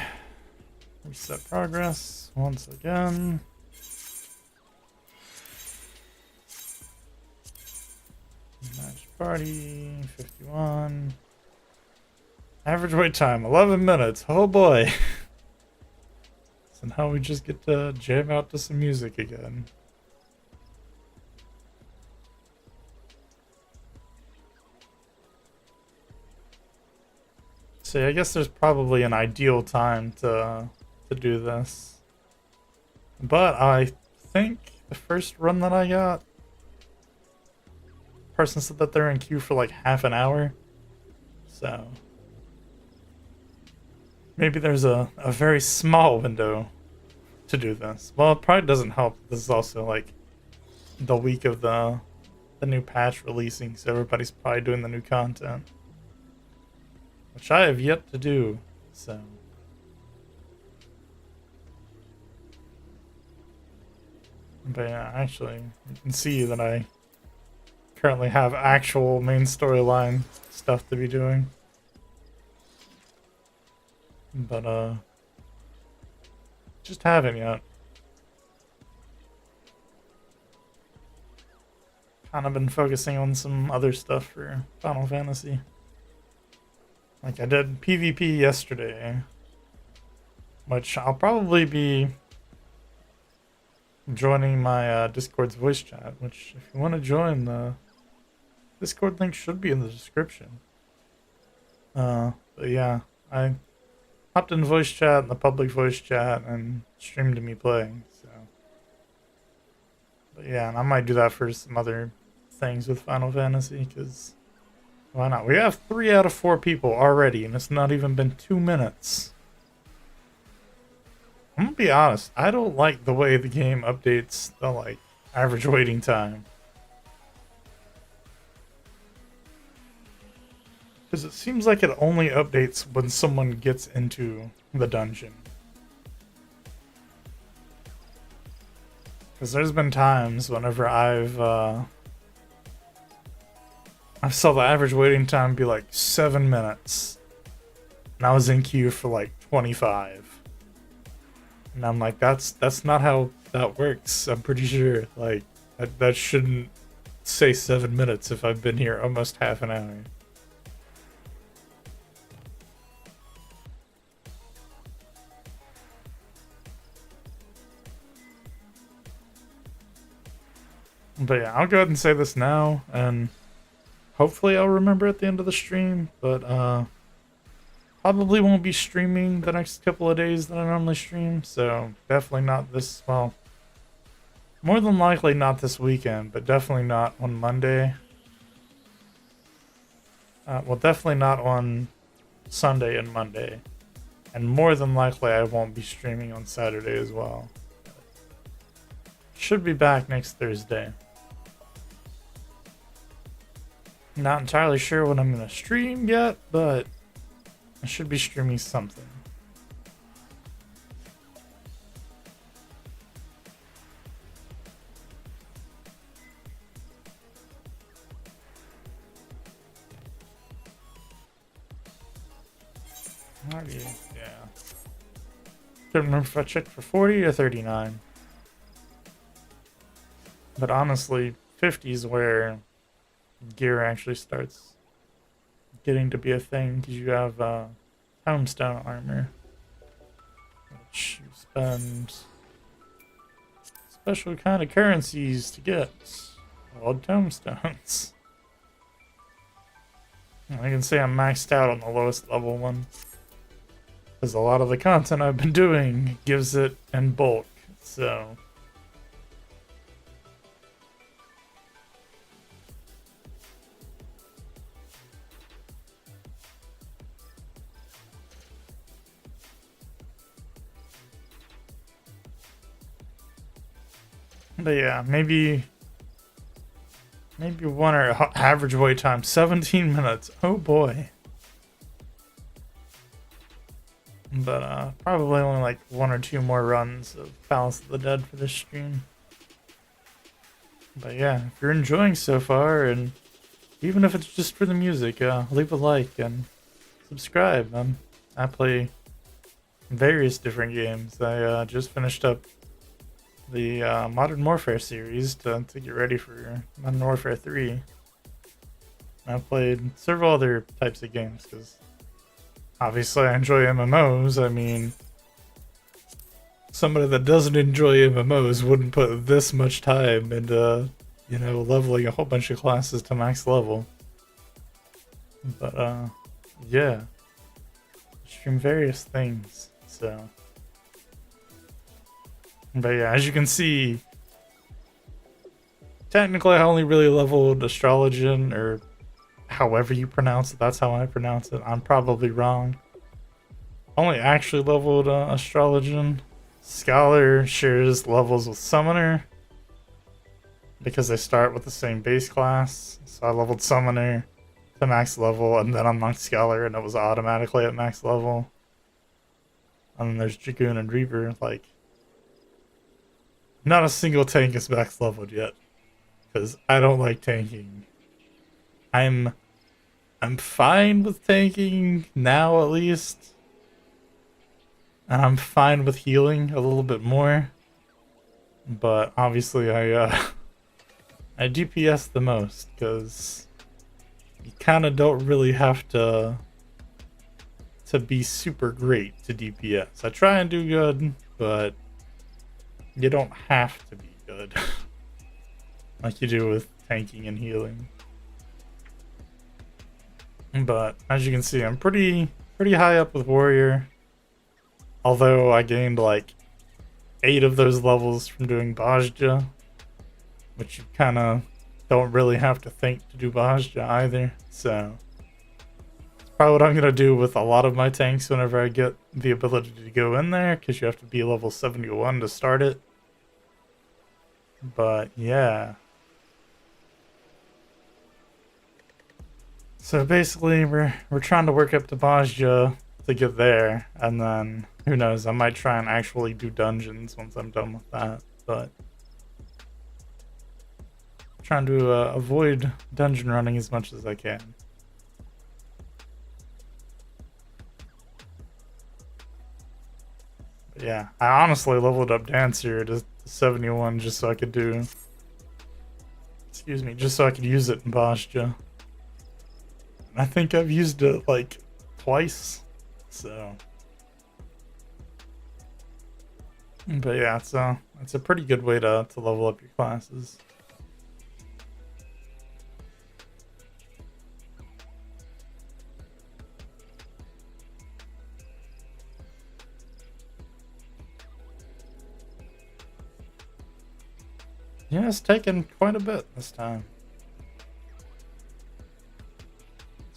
reset progress once again. Match party, 51. Average wait time, 11 minutes. Oh boy. So now we just get to jam out to some music again. So I guess there's probably an ideal time to do this. But I think the first run that I got, person said that they're in queue for like half an hour. So maybe there's a very small window to do this. Well, it probably doesn't help. This is also like the week of the new patch releasing, so everybody's probably doing the new content, which I have yet to do. So but yeah, actually, you can see that I currently have actual main storyline stuff to be doing. But, just haven't yet. Kind of been focusing on some other stuff for Final Fantasy. Like I did PvP yesterday, which I'll probably be joining my Discord's voice chat, which if you want to join, the Discord link should be in the description. But yeah, I hopped in voice chat, in the public voice chat, and streamed me playing, so. But yeah, and I might do that for some other things with Final Fantasy, because why not? We have 3 out of 4 people already, and it's not even been 2 minutes. I'm gonna be honest, I don't like the way the game updates the, like, average waiting time. Because it seems like it only updates when someone gets into the dungeon. Because there's been times whenever I saw the average waiting time be like 7 minutes. And I was in queue for like 25. And I'm like, that's not how that works. I'm pretty sure like that shouldn't say 7 minutes if I've been here almost half an hour. But yeah, I'll go ahead and say this now, and hopefully I'll remember at the end of the stream, but probably won't be streaming the next couple of days that I normally stream, so definitely not this, well, more than likely not this weekend, but definitely not on Monday. Well, definitely not on Sunday and Monday, and more than likely I won't be streaming on Saturday as well. Should be back next Thursday. Not entirely sure what I'm going to stream yet, but I should be streaming something. Yeah. Couldn't remember if I checked for 40 or 39. But honestly, 50 is where gear actually starts getting to be a thing, because you have tombstone armor, which you spend special kind of currencies to get, called tombstones. I can say I'm maxed out on the lowest level one, because a lot of the content I've been doing gives it in bulk, so. But yeah, maybe one or average wait time 17 minutes. Oh boy. But probably only like 1 or 2 more runs of Palace of the Dead for this stream. But yeah, if you're enjoying so far, and even if it's just for the music, leave a like and subscribe. I play various different games. I just finished up the Modern Warfare series to get ready for Modern Warfare 3. I've played several other types of games, because obviously I enjoy MMOs. I mean, somebody that doesn't enjoy MMOs wouldn't put this much time into, you know, leveling a whole bunch of classes to max level. But yeah, I stream various things, so. But yeah, as you can see, technically I only really leveled Astrologian, or however you pronounce it. That's how I pronounce it. I'm probably wrong. Only actually leveled Astrologian. Scholar shares levels with Summoner because they start with the same base class. So I leveled Summoner to max level and then unlocked Scholar and it was automatically at max level. And then there's Dragoon and Reaver. Like, not a single tank is max leveled yet because I don't like tanking. I'm fine with tanking now, at least. And I'm fine with healing a little bit more. But obviously I DPS the most because you kind of don't really have to be super great to DPS. I try and do good, but you don't have to be good like you do with tanking and healing. But as you can see, I'm pretty high up with Warrior. Although I gained like 8 of those levels from doing Bajja, which you kind of don't really have to think to do Bajja either. So it's probably what I'm going to do with a lot of my tanks whenever I get the ability to go in there, because you have to be level 71 to start it. But yeah. So basically, we're trying to work up to Bajja to get there, and then who knows? I might try and actually do dungeons once I'm done with that. But I'm trying to avoid dungeon running as much as I can. But yeah, I honestly leveled up Dancer to 71 just so I could do. Excuse me, just so I could use it in Bajja. I think I've used it like twice, so. But yeah, it's a pretty good way to level up your classes. Yeah, it's taken quite a bit this time.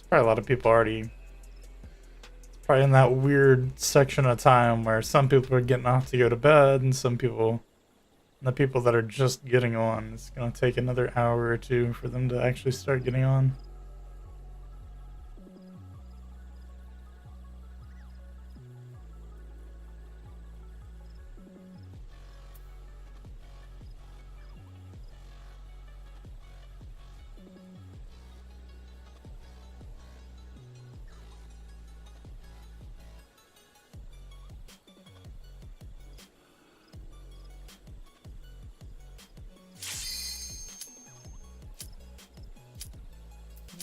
Probably a lot of people already. It's probably in that weird section of time where some people are getting off to go to bed, and the people that are just getting on, it's gonna take another hour or two for them to actually start getting on.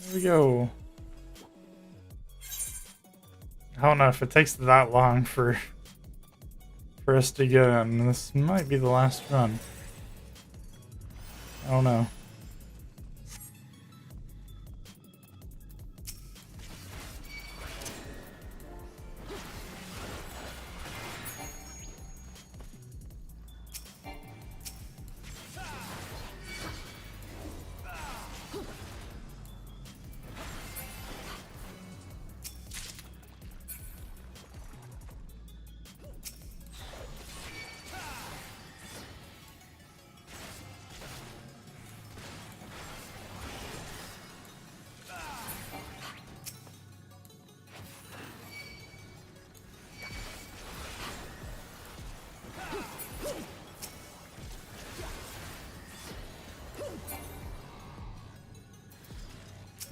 There we go. I don't know if it takes that long for us to get in. This might be the last run. I don't know.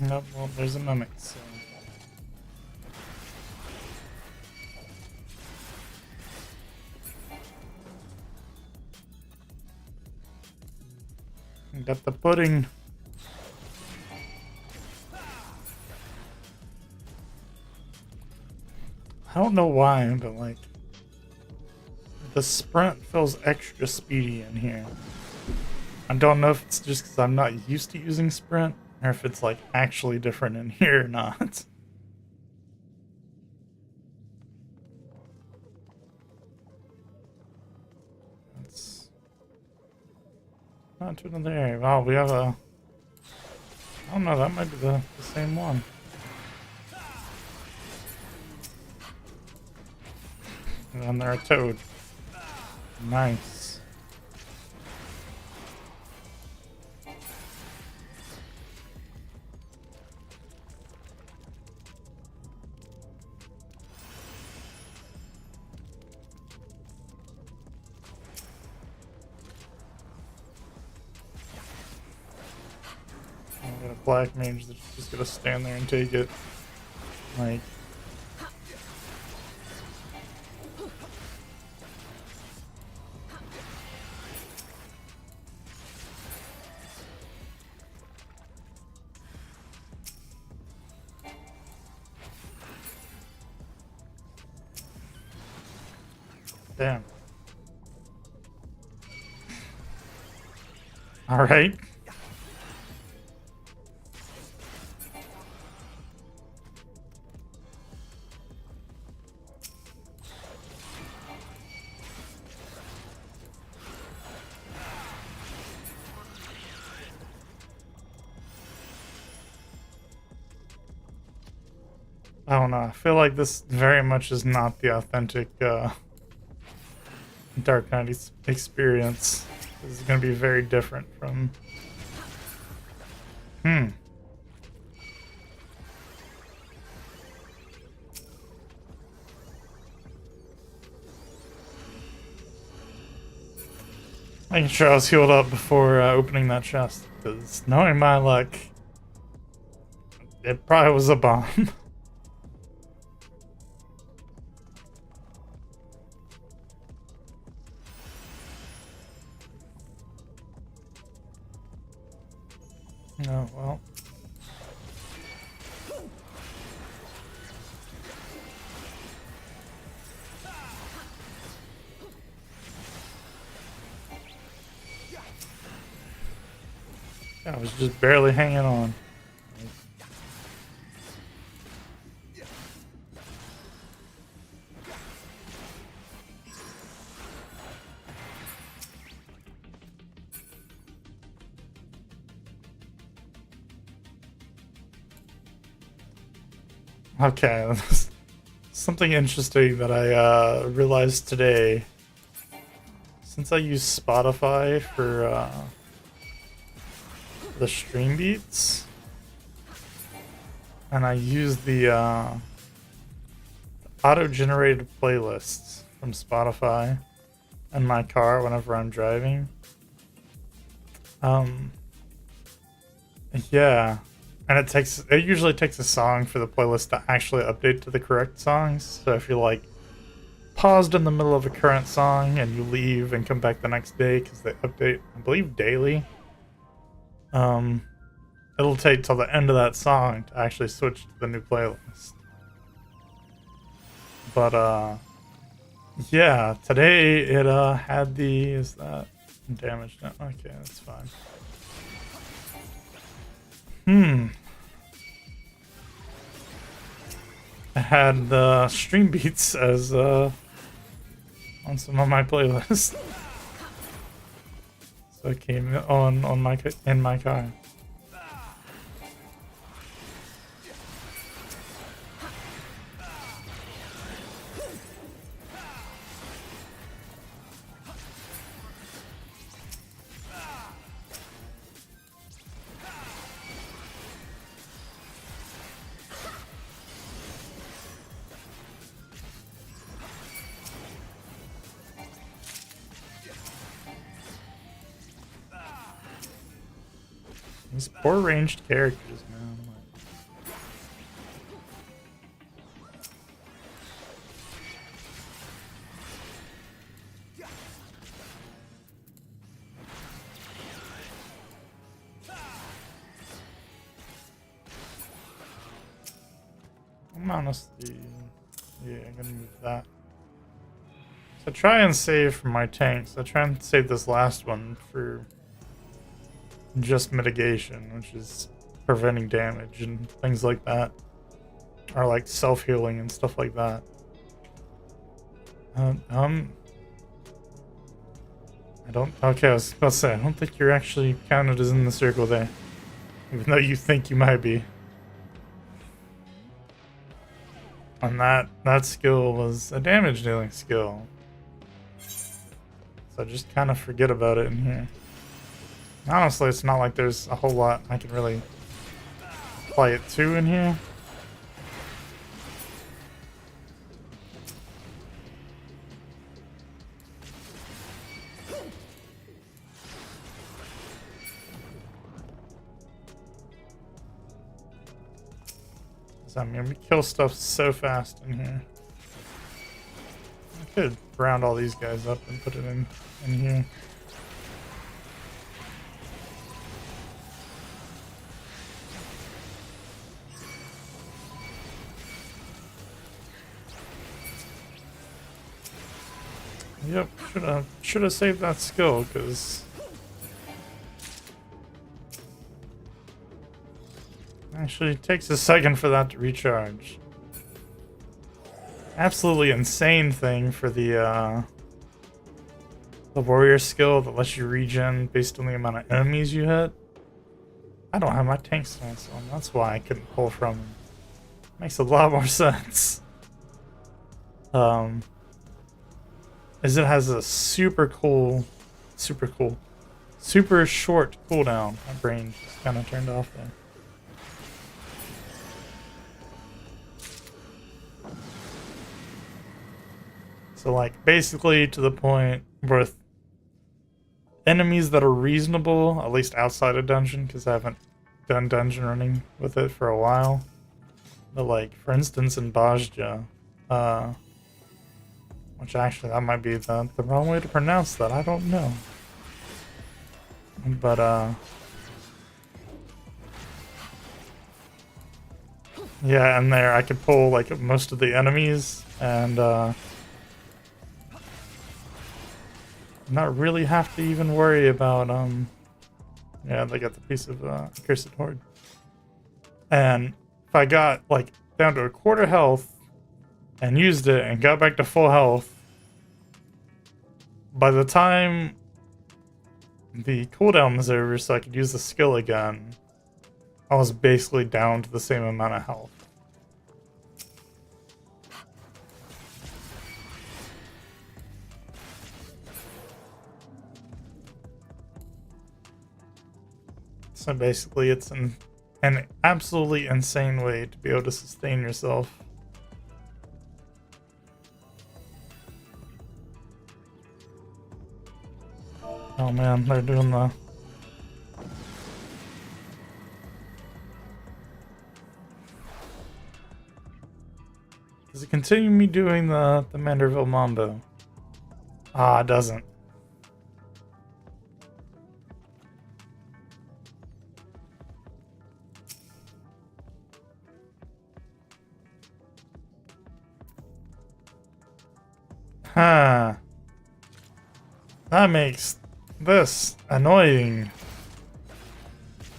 Nope, well, there's a mimic, so. Got the pudding. I don't know why, but like, the sprint feels extra speedy in here. I don't know if it's just because I'm not used to using sprint, or if it's like actually different in here or not. on to another area. Wow, we have a... I don't know, that might be the same one. And then they're a toad. Nice. I got a black mage that's just gonna stand there and take it. Like... Damn. Alright. I don't know. I feel like this very much is not the authentic Dark Knight experience. This is going to be very different from... Making sure I was healed up before opening that chest, because knowing my luck, it probably was a bomb. Oh, well. I was just barely hanging on. Okay, something interesting that I realized today. Since I use Spotify for the stream beats, and I use the auto-generated playlists from Spotify in my car whenever I'm driving. Yeah. And it usually takes a song for the playlist to actually update to the correct songs. So if you like paused in the middle of a current song and you leave and come back the next day because they update, I believe, daily, it'll take till the end of that song to actually switch to the new playlist. But yeah, today it had the... Is that damaged? Okay, that's fine. I had the stream beats as on some of my playlists. So it came on in my car. These poor ranged characters, man. I'm honestly, yeah, I'm gonna move that. So try and save for my tanks. I try and save this last one for just mitigation, which is preventing damage and things like that, or like self-healing and stuff like that. I don't. Okay, I was about to say, I don't think you're actually counted as in the circle there. Even though you think you might be. And that skill was a damage dealing skill. So just kind of forget about it in here. Honestly, it's not like there's a whole lot I can really play it to in here. I mean, we kill stuff so fast in here. I could round all these guys up and put it in here. Yep, should have saved that skill, because actually it takes a second for that to recharge. Absolutely insane thing for the warrior skill that lets you regen based on the amount of enemies you hit. I don't have my tank stance on, that's why I couldn't pull from him. Makes a lot more sense. Is it has a super short cooldown. My brain just kind of turned off there. So like basically to the point with enemies that are reasonable, at least outside of dungeon, because I haven't done dungeon running with it for a while. But like for instance in Bajja, which actually that might be the wrong way to pronounce that, I don't know. But yeah, and there I could pull like most of the enemies and not really have to even worry about yeah, they got the piece of Cursed Horde. And if I got like down to a quarter health and used it and got back to full health, by the time the cooldown was over so I could use the skill again, I was basically down to the same amount of health. So basically it's an absolutely insane way to be able to sustain yourself. Oh man, they're doing the... Does it continue me doing the Manderville Mambo? Ah, it doesn't. Huh. That makes this annoying.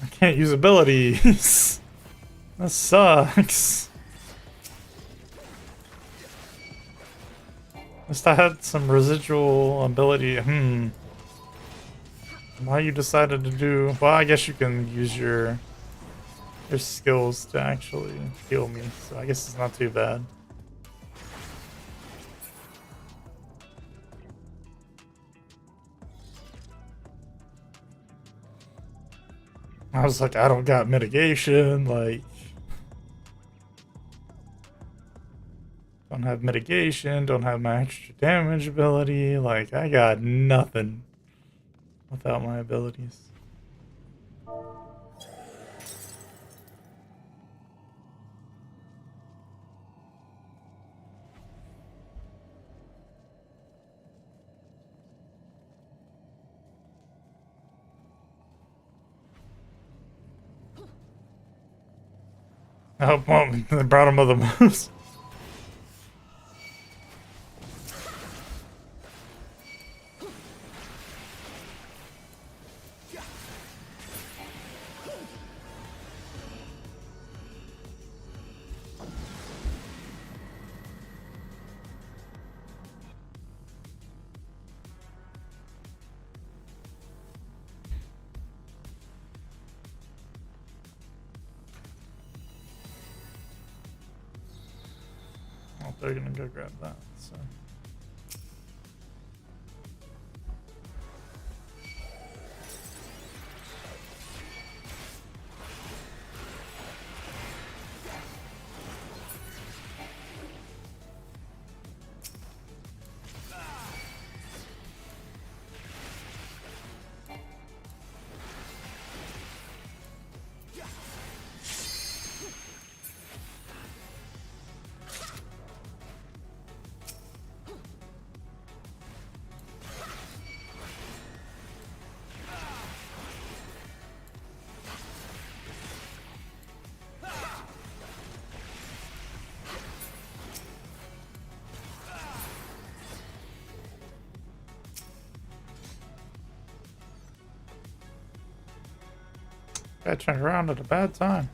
I can't use abilities. That sucks. At least I had some residual ability. Why you decided to do... Well, I guess you can use your skills to actually heal me, so I guess it's not too bad. I was like, I don't got mitigation, like... Don't have mitigation, don't have my extra damage ability, like, I got nothing without my abilities. Oh, well, the bottom of the moose. they're gonna go grab that. So. Guy turned around at a bad time.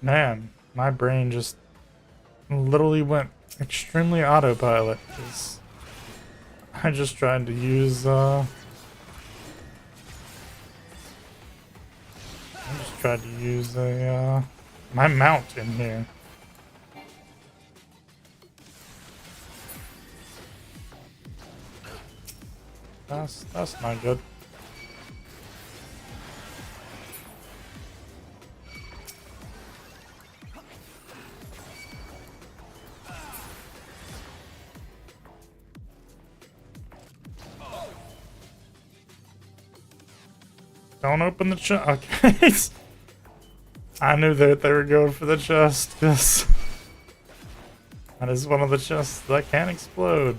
Man, my brain just literally went extremely autopilot because I just tried to use I just tried to use a my mount in here. That's not good. Don't open the chest. Okay. I knew that they were going for the chest, because that is one of the chests that can explode.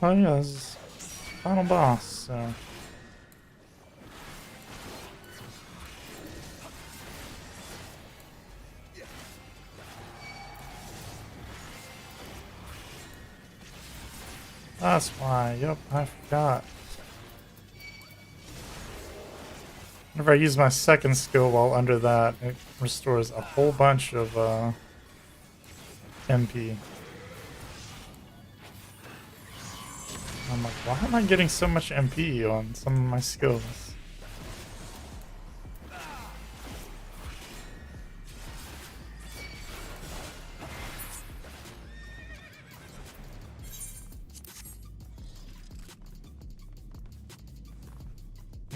Oh yeah, this is final boss, so. That's why, yep, I forgot. Whenever I use my second skill while under that, it restores a whole bunch of MP. I'm like, why am I getting so much MP on some of my skills?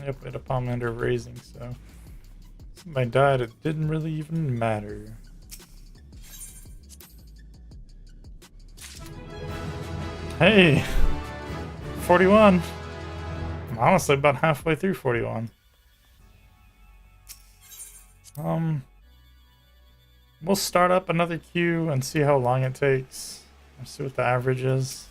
Yep, we had a Pomander raising, so somebody died, it didn't really even matter. Hey! 41! I'm honestly about halfway through 41. We'll start up another queue and see how long it takes. Let's see what the average is.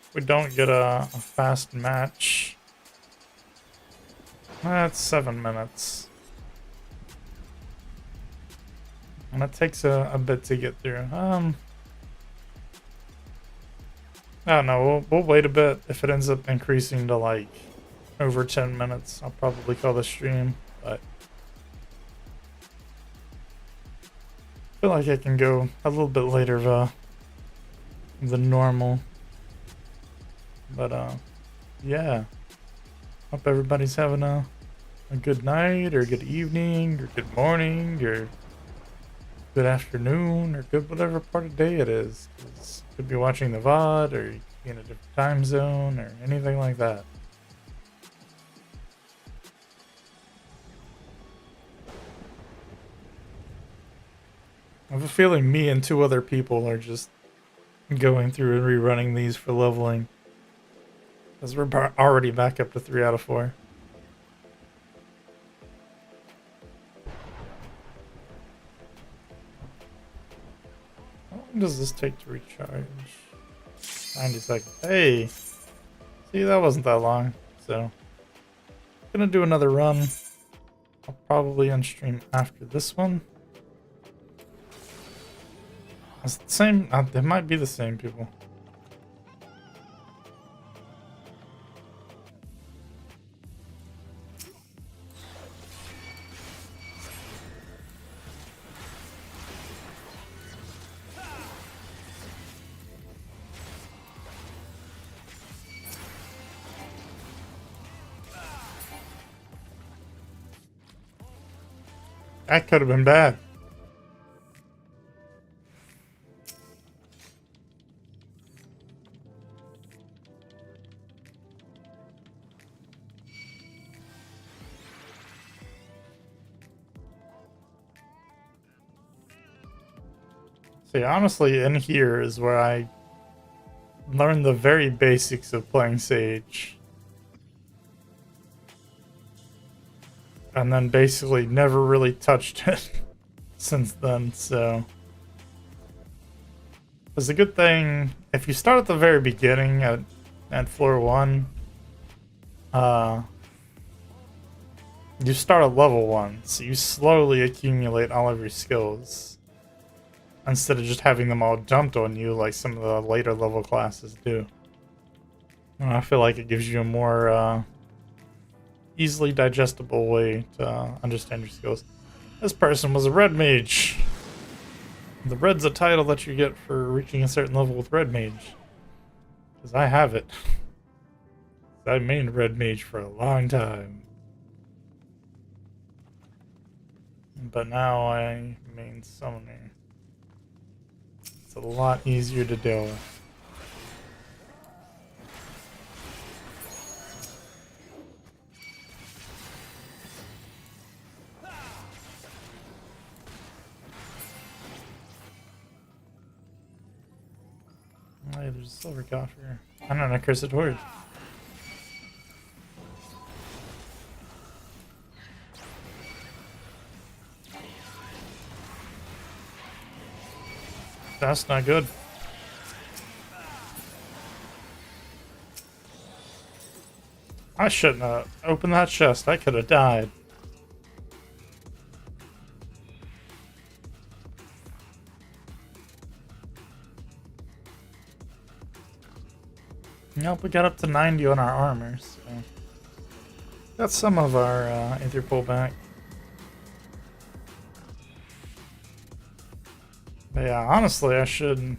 If we don't get a fast match, that's 7 minutes. And it takes a bit to get through. I don't know. We'll wait a bit. If it ends up increasing to like over 10 minutes, I'll probably call the stream. But I feel like I can go a little bit later than normal. But yeah. Hope everybody's having a good night or good evening or good morning or good afternoon or good whatever part of day it is. 'Cause you could be watching the VOD or you could be in a different time zone or anything like that. I have a feeling me and 2 other people are just going through and rerunning these for leveling. Because we're already back up to 3 out of 4. How long does this take to recharge? 90 seconds. Hey! See, that wasn't that long. So, gonna do another run. I'll probably unstream after this one. It's the same. It might be the same people. That could have been bad. See, honestly, in here is where I learned the very basics of playing Sage. And then basically never really touched it since then, so... It's a good thing, if you start at the very beginning at floor 1, you start at level 1, so you slowly accumulate all of your skills. Instead of just having them all dumped on you like some of the later level classes do. And I feel like it gives you a more easily digestible way to understand your skills. This person was a red mage. The red's a title that you get for reaching a certain level with red mage. Because I have it. I mained red mage for a long time. But now I main summoner. It's a lot easier to deal with. Oh, yeah, there's a silver coffer. I don't know, cursed horde. That's not good. I shouldn't have opened that chest. I could have died. Nope, we got up to 90 on our armor, so... Got some of our Aether pullback. But yeah, honestly, I should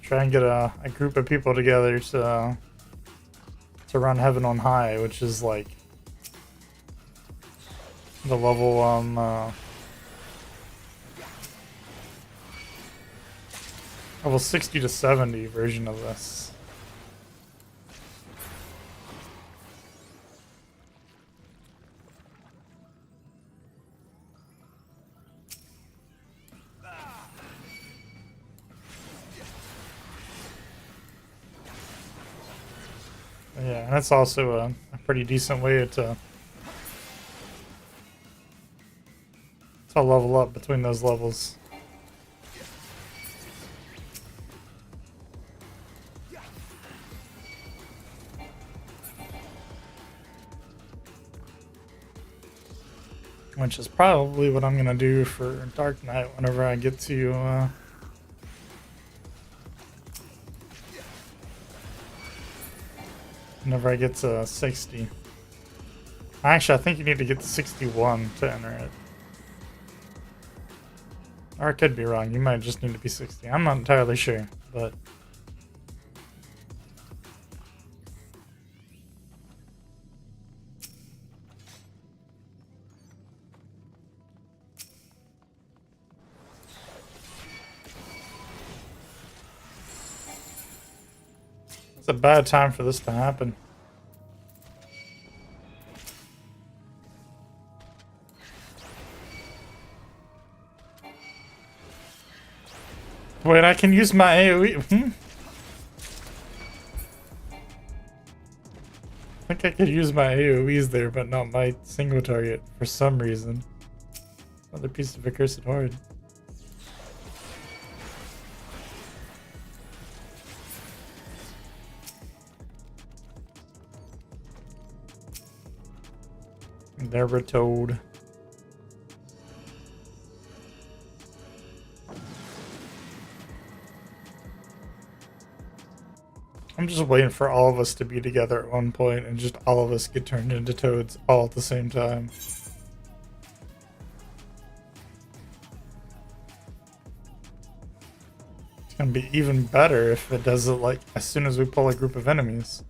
try and get a group of people together to run Heaven on High, which is like the level level 60 to 70 version of this. Yeah, and that's also a pretty decent way to level up between those levels. Which is probably what I'm gonna do for Dark Knight whenever I get to whenever I get to 60. Actually, I think you need to get to 61 to enter it. Or I could be wrong. You might just need to be 60. I'm not entirely sure, but it's a bad time for this to happen. Wait, I can use my AoE. I think I could use my AoEs there, but not my single target for some reason. Another piece of accursed horde. Never told. I'm just waiting for all of us to be together at one point and just all of us get turned into toads all at the same time. It's gonna be even better if it does it like as soon as we pull a group of enemies.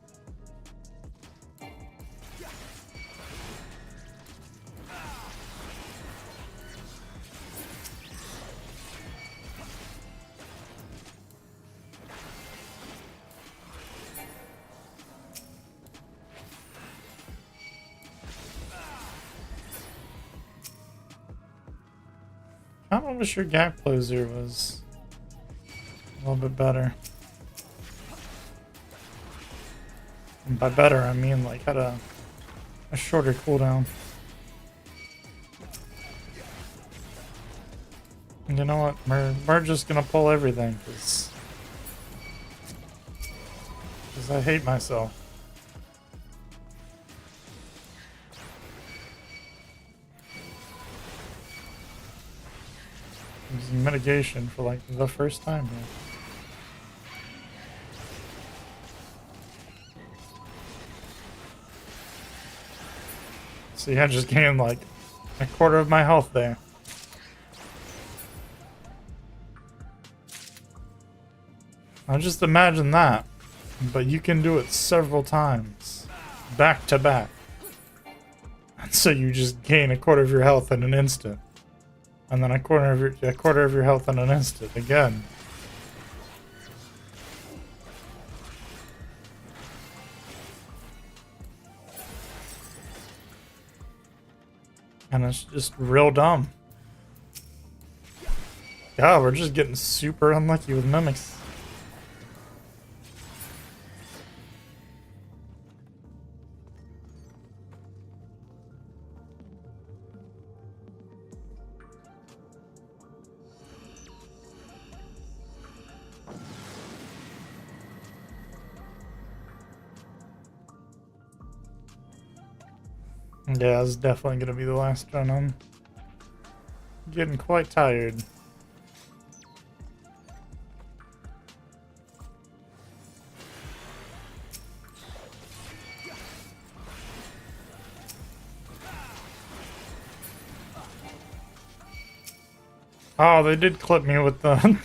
I don't wish your gap closer was a little bit better. And by better, I mean like had a shorter cooldown. And you know what? We're just gonna pull everything because I hate myself. Using mitigation for like the first time here. See, I just gained like a quarter of my health there. Now just imagine that, but you can do it several times, back to back. And so you just gain a quarter of your health in an instant. And then a quarter of your health in an instant again. And it's just real dumb. God, we're just getting super unlucky with mimics. Yeah, it's definitely gonna be the last run. I'm getting quite tired. Oh, they did clip me with the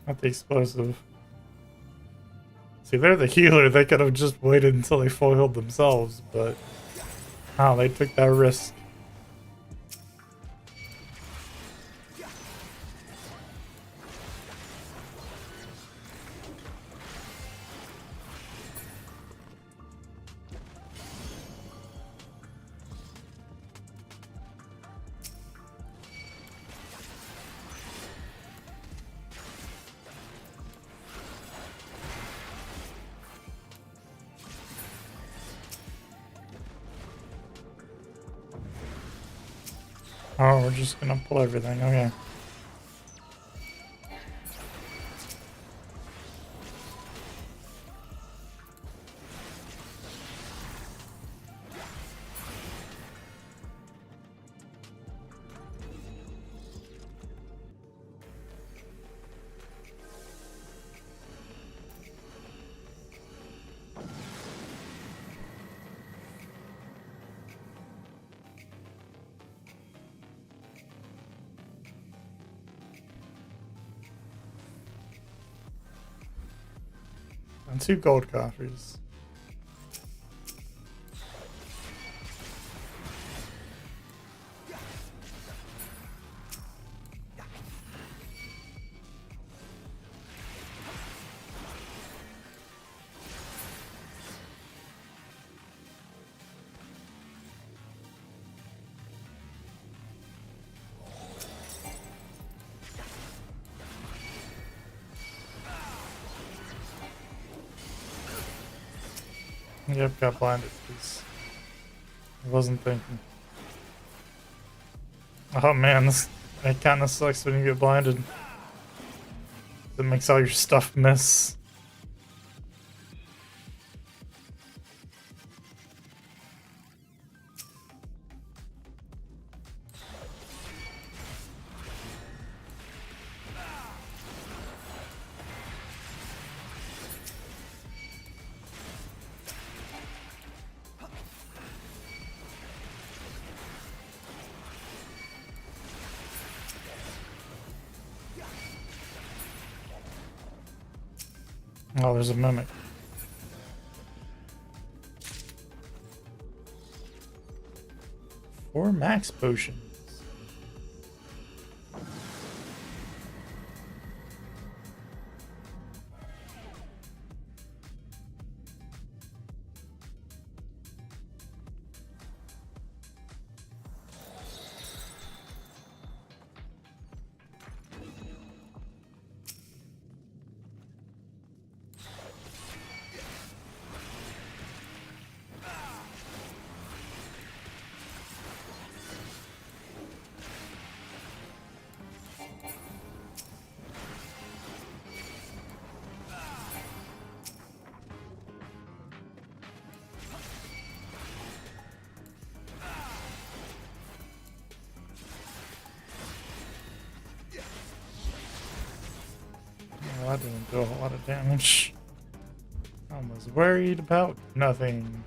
with the explosive. See, they're the healer. They could have just waited until they full healed themselves, but oh, they took that risk. Oh, we're just gonna pull everything. Okay. And 2 gold coffers. Yep, got blinded because I wasn't thinking. Oh man, it kind of sucks when you get blinded. It makes all your stuff miss. Oh, there's a mimic. Four max potions. Well, that didn't do a whole lot of damage. I was worried about nothing.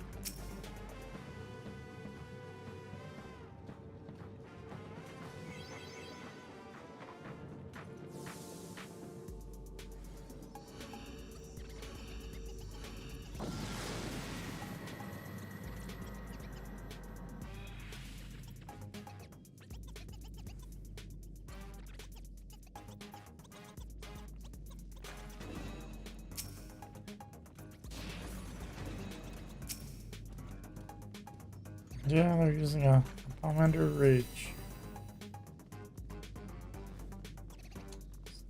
Yeah, they're using a Pomander Rage.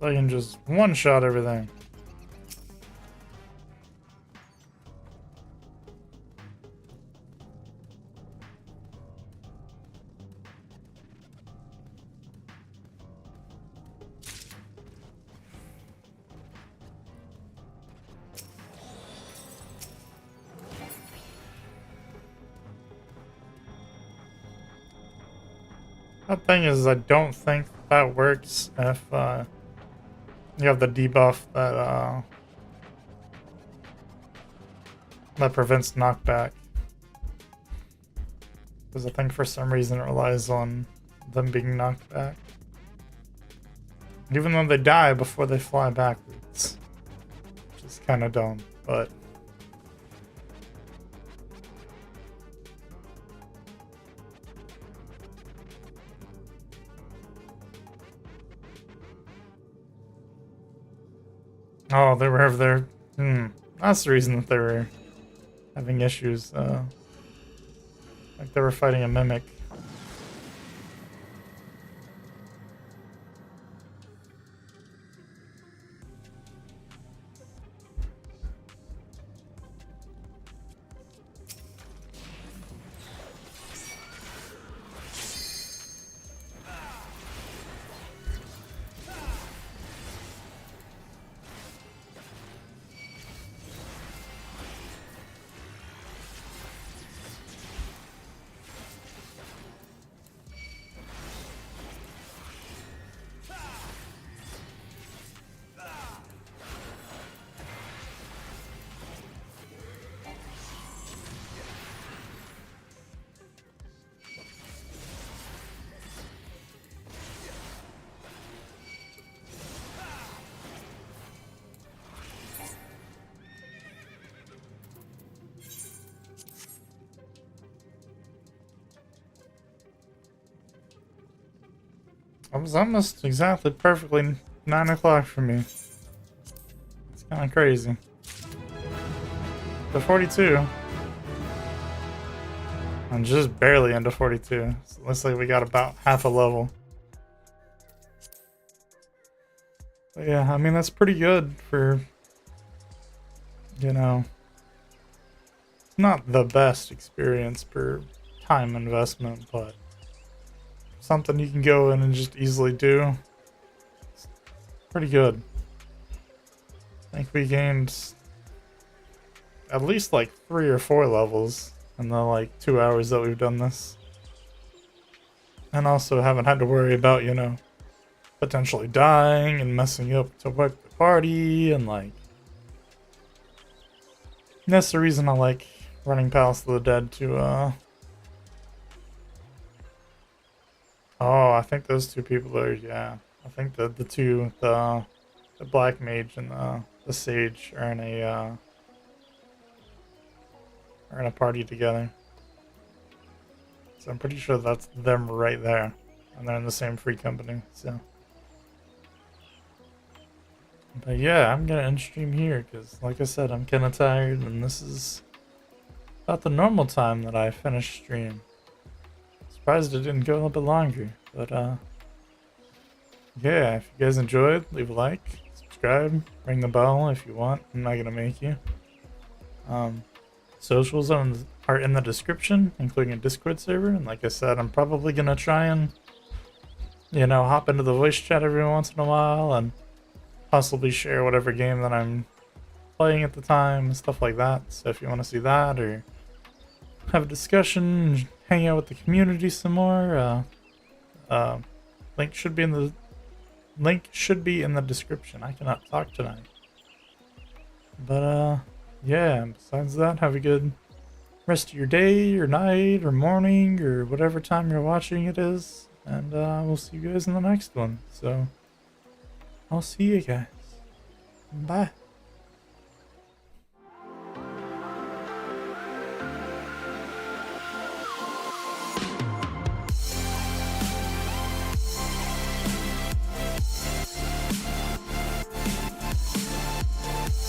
So they can just one-shot everything. The thing is, I don't think that works if you have the debuff that prevents knockback. Because I think for some reason it relies on them being knocked back. Even though they die before they fly backwards. Which is kind of dumb, but... Oh, they were over there. That's the reason that they were having issues. Like they were fighting a mimic. It was almost exactly perfectly 9 o'clock for me. It's kind of crazy. The 42. I'm just barely into 42. So it looks like we got about half a level. But yeah, I mean, that's pretty good for, you know, not the best experience per time investment, but something you can go in and just easily do. It's pretty good. I think we gained at least like 3 or 4 levels in the like 2 hours that we've done this. And also haven't had to worry about, you know, potentially dying and messing up to wipe the party and like. And that's the reason I like running Palace of the Dead to oh, I think those two people are, yeah. I think the two, the Black Mage and the Sage are in a party together. So I'm pretty sure that's them right there. And they're in the same free company, so. But yeah, I'm gonna end stream here, because like I said, I'm kinda tired, and this is about the normal time that I finish stream. Surprised it didn't go a little bit longer, but yeah, if you guys enjoyed, leave a like, subscribe, ring the bell if you want. I'm not gonna make you. Socials are in the description, including a Discord server, and like I said, I'm probably gonna try and, you know, hop into the voice chat every once in a while and possibly share whatever game that I'm playing at the time and stuff like that. So if you want to see that or have a discussion, hang out with the community some more, link should be in the description. I cannot talk tonight. But yeah, besides that, have a good rest of your day or night or morning or whatever time you're watching it is, and we'll see you guys in the next one. So I'll see you guys. Bye.